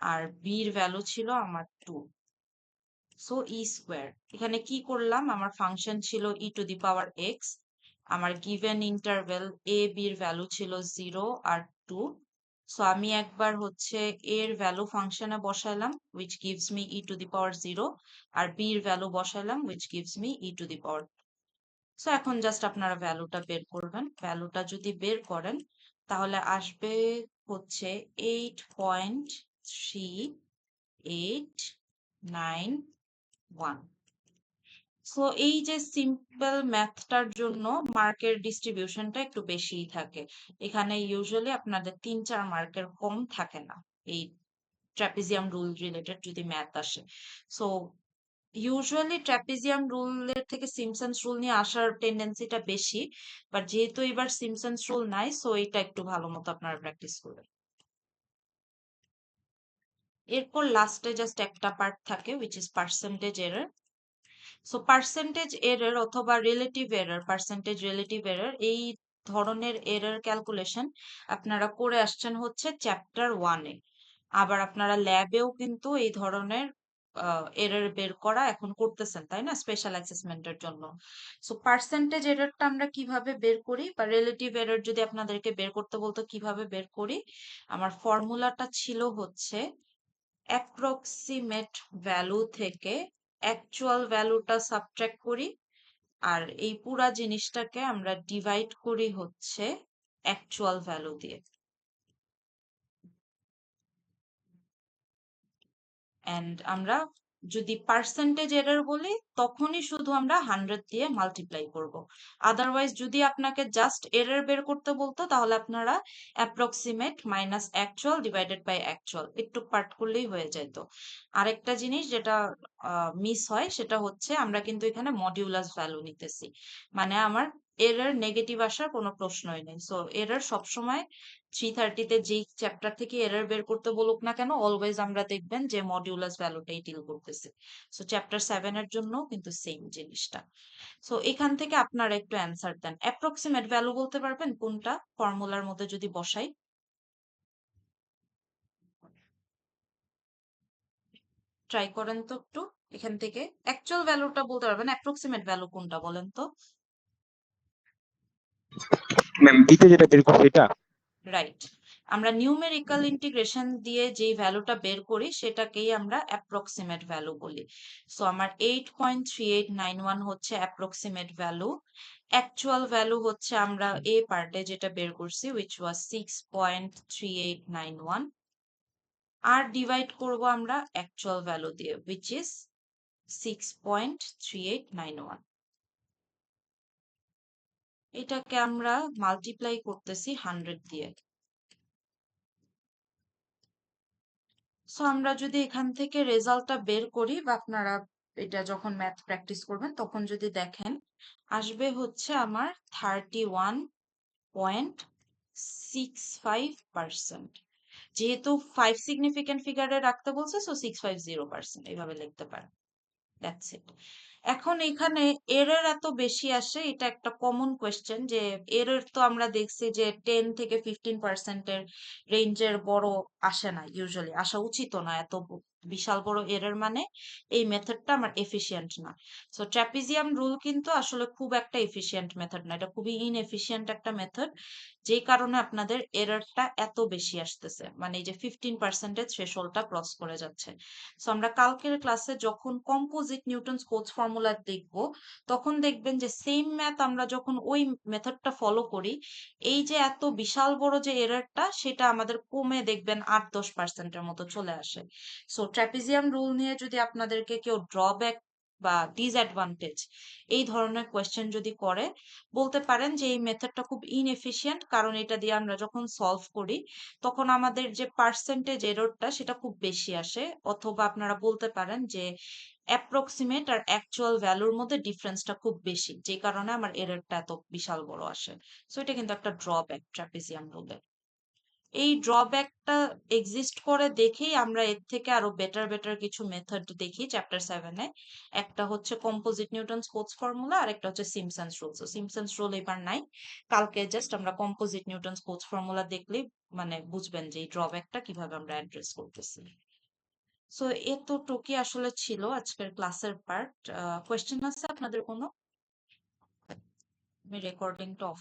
[SPEAKER 2] আর বির ভ্যালু ছিল আমার 2। সো ই স্কোয়ার, এখানে কি করলাম, আমার ফাংশন ছিল e to the power x, আমার গিভেন ইন্টারভেল এ বির ভ্যালু ছিল 0 আর 2। সো আমি একবার হচ্ছে এর ভ্যালু ফাংশনে বসাইলাম which gives me e to the power 0 আর b এর ভ্যালু বসাইলাম which gives me e to the power। So এখন জাস্ট আপনারা ভ্যালুটা বের করবেন, ভ্যালুটা যদি বের করেন তাহলে আসবে হচ্ছে 8.3891। সো এই যে সিম্পল ম্যাথটার জন্য মার্কের ডিস্ট্রিবিউশনটা একটু বেশিই থাকে, এখানে ইউজুয়ালি আপনাদের 3-4 মার্কের কম থাকে না এই ট্রাপিজিয়াম রুল রিলেটেড যদি ম্যাথ আসে। সো ইউজুয়ালি ট্রাপিজিয়াম রুলের থেকে সিমসন্স রুল নিয়ে আসার টেন্ডেন্সিটা বেশি, বাট যেহেতু এবার সিমসন্স রুল নাই, সো এটা একটু ভালো মতো আপনারা প্র্যাকটিস করবেন। এরপর লাস্টে জাস্ট একটা পার্ট থাকে which is percentage error. So percentage error অথবা relative error, percentage relative error, এই ধরনের এরর ক্যালকুলেশন আপনারা করে আসছেন হচ্ছে চ্যাপ্টার 1-এ। আবার আপনারা ল্যাবেও কিন্তু এই ধরনের এরর বের করা এখন করতেছেন, তাই না, স্পেশাল অ্যাসেসমেন্টের জন্য। সো পার্সেন্টেজ এররটা আমরা কিভাবে বের করি, বা রিলেটিভ এরর যদি আপনাদেরকে বের করতে বলতো কিভাবে বের করি, আমার ফর্মুলাটা ছিল হচ্ছে অ্যাপ্রক্সিমেট ভ্যালু থেকে অ্যাকচুয়াল ভ্যালুটা সাবট্রাক্ট করি, আর এই পুরা জিনিসটাকে আমরা ডিভাইড করি হচ্ছে অ্যাকচুয়াল ভ্যালু দিয়ে, এন্ড আমরা যদি পার্সেন্টেজ এরর বলি তখনই শুধু আমরা 100 দিয়ে মাল্টিপ্লাই করব। আদারওয়াইজ যদি আপনাকে জাস্ট এরর বের করতে বলতো তাহলে আপনারা approximate minus actual divided by actual একটু পার্ট করলেই হয়ে যেত। আরেকটা জিনিস যেটা মিস হয় সেটা হচ্ছে আমরা কিন্তু এখানে মডিউলাস ভ্যালু নিতেছি, মানে আমার এরর নেগেটিভ আসার কোনো প্রশ্নই নেই। সো এরর সবসময় 330-তে যেই চ্যাপ্টার থেকে এরর বের করতে বলুক না কেন অলওয়েজ আমরা দেখবেন যে মডিউলাস ভ্যালুটাই ডিল করতেছে। সো চ্যাপ্টার 7 এর জন্য কিন্তু সেম জিনিসটা। সো এখান থেকে আপনারা একটু অ্যান্সার দেন। অ্যাপ্রক্সিমেট ভ্যালু বলতে পারবেন কোনটা ফর্মুলার মধ্যে যদি বসাই? ট্রাই করেন তো একটু এখান থেকে। অ্যাকচুয়াল ভ্যালুটা বলতে পারবেন, অ্যাপ্রক্সিমেট ভ্যালু কোনটা বলেন তো?
[SPEAKER 1] ম্যাম বিতে যেটা বের করছে এটা।
[SPEAKER 2] রাইট। আমরা নিউমেরিক্যাল ইন্টিগ্রেশন দিয়ে যেই ভ্যালুটা বের করি সেটাকেই আমরা অ্যাপ্রক্সিমেট ভ্যালু বলি। সো আমার 8.3891 হচ্ছে অ্যাপ্রক্সিমেট ভ্যালু। অ্যাকচুয়াল ভ্যালু হচ্ছে আমরা এ পার্টে যেটা বের করছি which was 6.3891, আর ডিভাইড করব আমরা অ্যাকচুয়াল ভ্যালু দিয়ে which is 6.3891। এটাকে আমরা মাল্টিপ্লাই করতেছি 100 দিয়ে। সো আমরা যদি এখান থেকে রেজাল্টটা বের করি বা আপনারা এটা যখন ম্যাথ প্র্যাকটিস করবেন তখন যদি দেখেন আসবে হচ্ছে আমার 31.65%। যেহেতু 5 সিগনিফিকেন্ট ফিগারে রাখতে বলছে সো 650% এইভাবে লিখতে পারেন। That's it. এখন এখানে এরর এত বেশি আসে এটা একটা কমন কোয়েশ্চেন যে এরর তো আমরা দেখছি যে 10 থেকে 15% এর রেঞ্জের বড় আসে না, ইউজুয়ালি আসা উচিত না এত বিশাল বড় এরর, মানে এই মেথডটা আমার এফিশিয়েন্ট না। সো ট্র্যাপিজিয়াম রুল কিন্তু আসলে খুব একটা এফিশিয়েন্ট মেথড না, এটা খুবই ইনএফিশিয়েন্ট একটা মেথড, যেই কারণে আপনাদের এররটা এত বেশি আসতেছে, মানে এই যে 15% থ্রেশহোল্ডটা ক্রস করে যাচ্ছে। সো আমরা কালকের ক্লাসে যখন কম্পোজিট নিউটনস কোটস ফর্মুলা দেখব তখন দেখবেন যে সেম ম্যাথ আমরা যখন ওই মেথডটা ফলো করি এই যে এত বিশাল বড় যে এররটা সেটা আমাদের কমে দেখবেন 8-10%-এর মতো চলে আসে। সো ট্র্যাপিজিয়াম রুল নিয়ে যদি আপনাদেরকে কেউ ড্রব্যাক বা ডিসঅ্যাডভান্টেজ এই ধরনের কোয়েশ্চেন যদি করে বলতে পারেন যে এই মেথডটা খুব ইনএফিশিয়েন্ট, কারণ এটা দিয়ে আমরা যখন সলভ করি তখন আমাদের যে পার্সেন্টেজ এররটা সেটা খুব বেশি আসে, অথবা আপনারা বলতে পারেন যে অ্যাপ্রক্সিমেট আর অ্যাকচুয়াল ভ্যালুর মধ্যে ডিফারেন্সটা খুব বেশি, যে কারণে আমার এররটা এত বিশাল বড় আসে। সো এটা কিন্তু একটা ড্রব্যাক ট্রাপিজিয়াম রুলের। এই ড্রব্যাকটা এক্সিস্ট করে দেখেই আমরা এর থেকে আরো বেটার বেটার কিছু মেথড দেখি চ্যাপ্টার 7-এ। একটা হচ্ছে কম্পোজিট নিউটনস কোটস ফর্মুলা আর একটা হচ্ছে Simpson's rule. So Simpson's rule এবার নাই, কালকে জাস্ট আমরা কম্পোজিট নিউটনস কোটস ফর্মুলা দেখলেই মানে বুঝবেন যে এই ড্রব্যাকটা কিভাবে আমরা অ্যাড্রেস করতেছি। সো এতটুকুই আসলে ছিল আজকের ক্লাসের পার্ট। কোয়েশ্চেন আছে আপনাদের কোনো? আমি রেকর্ডিংটা অফ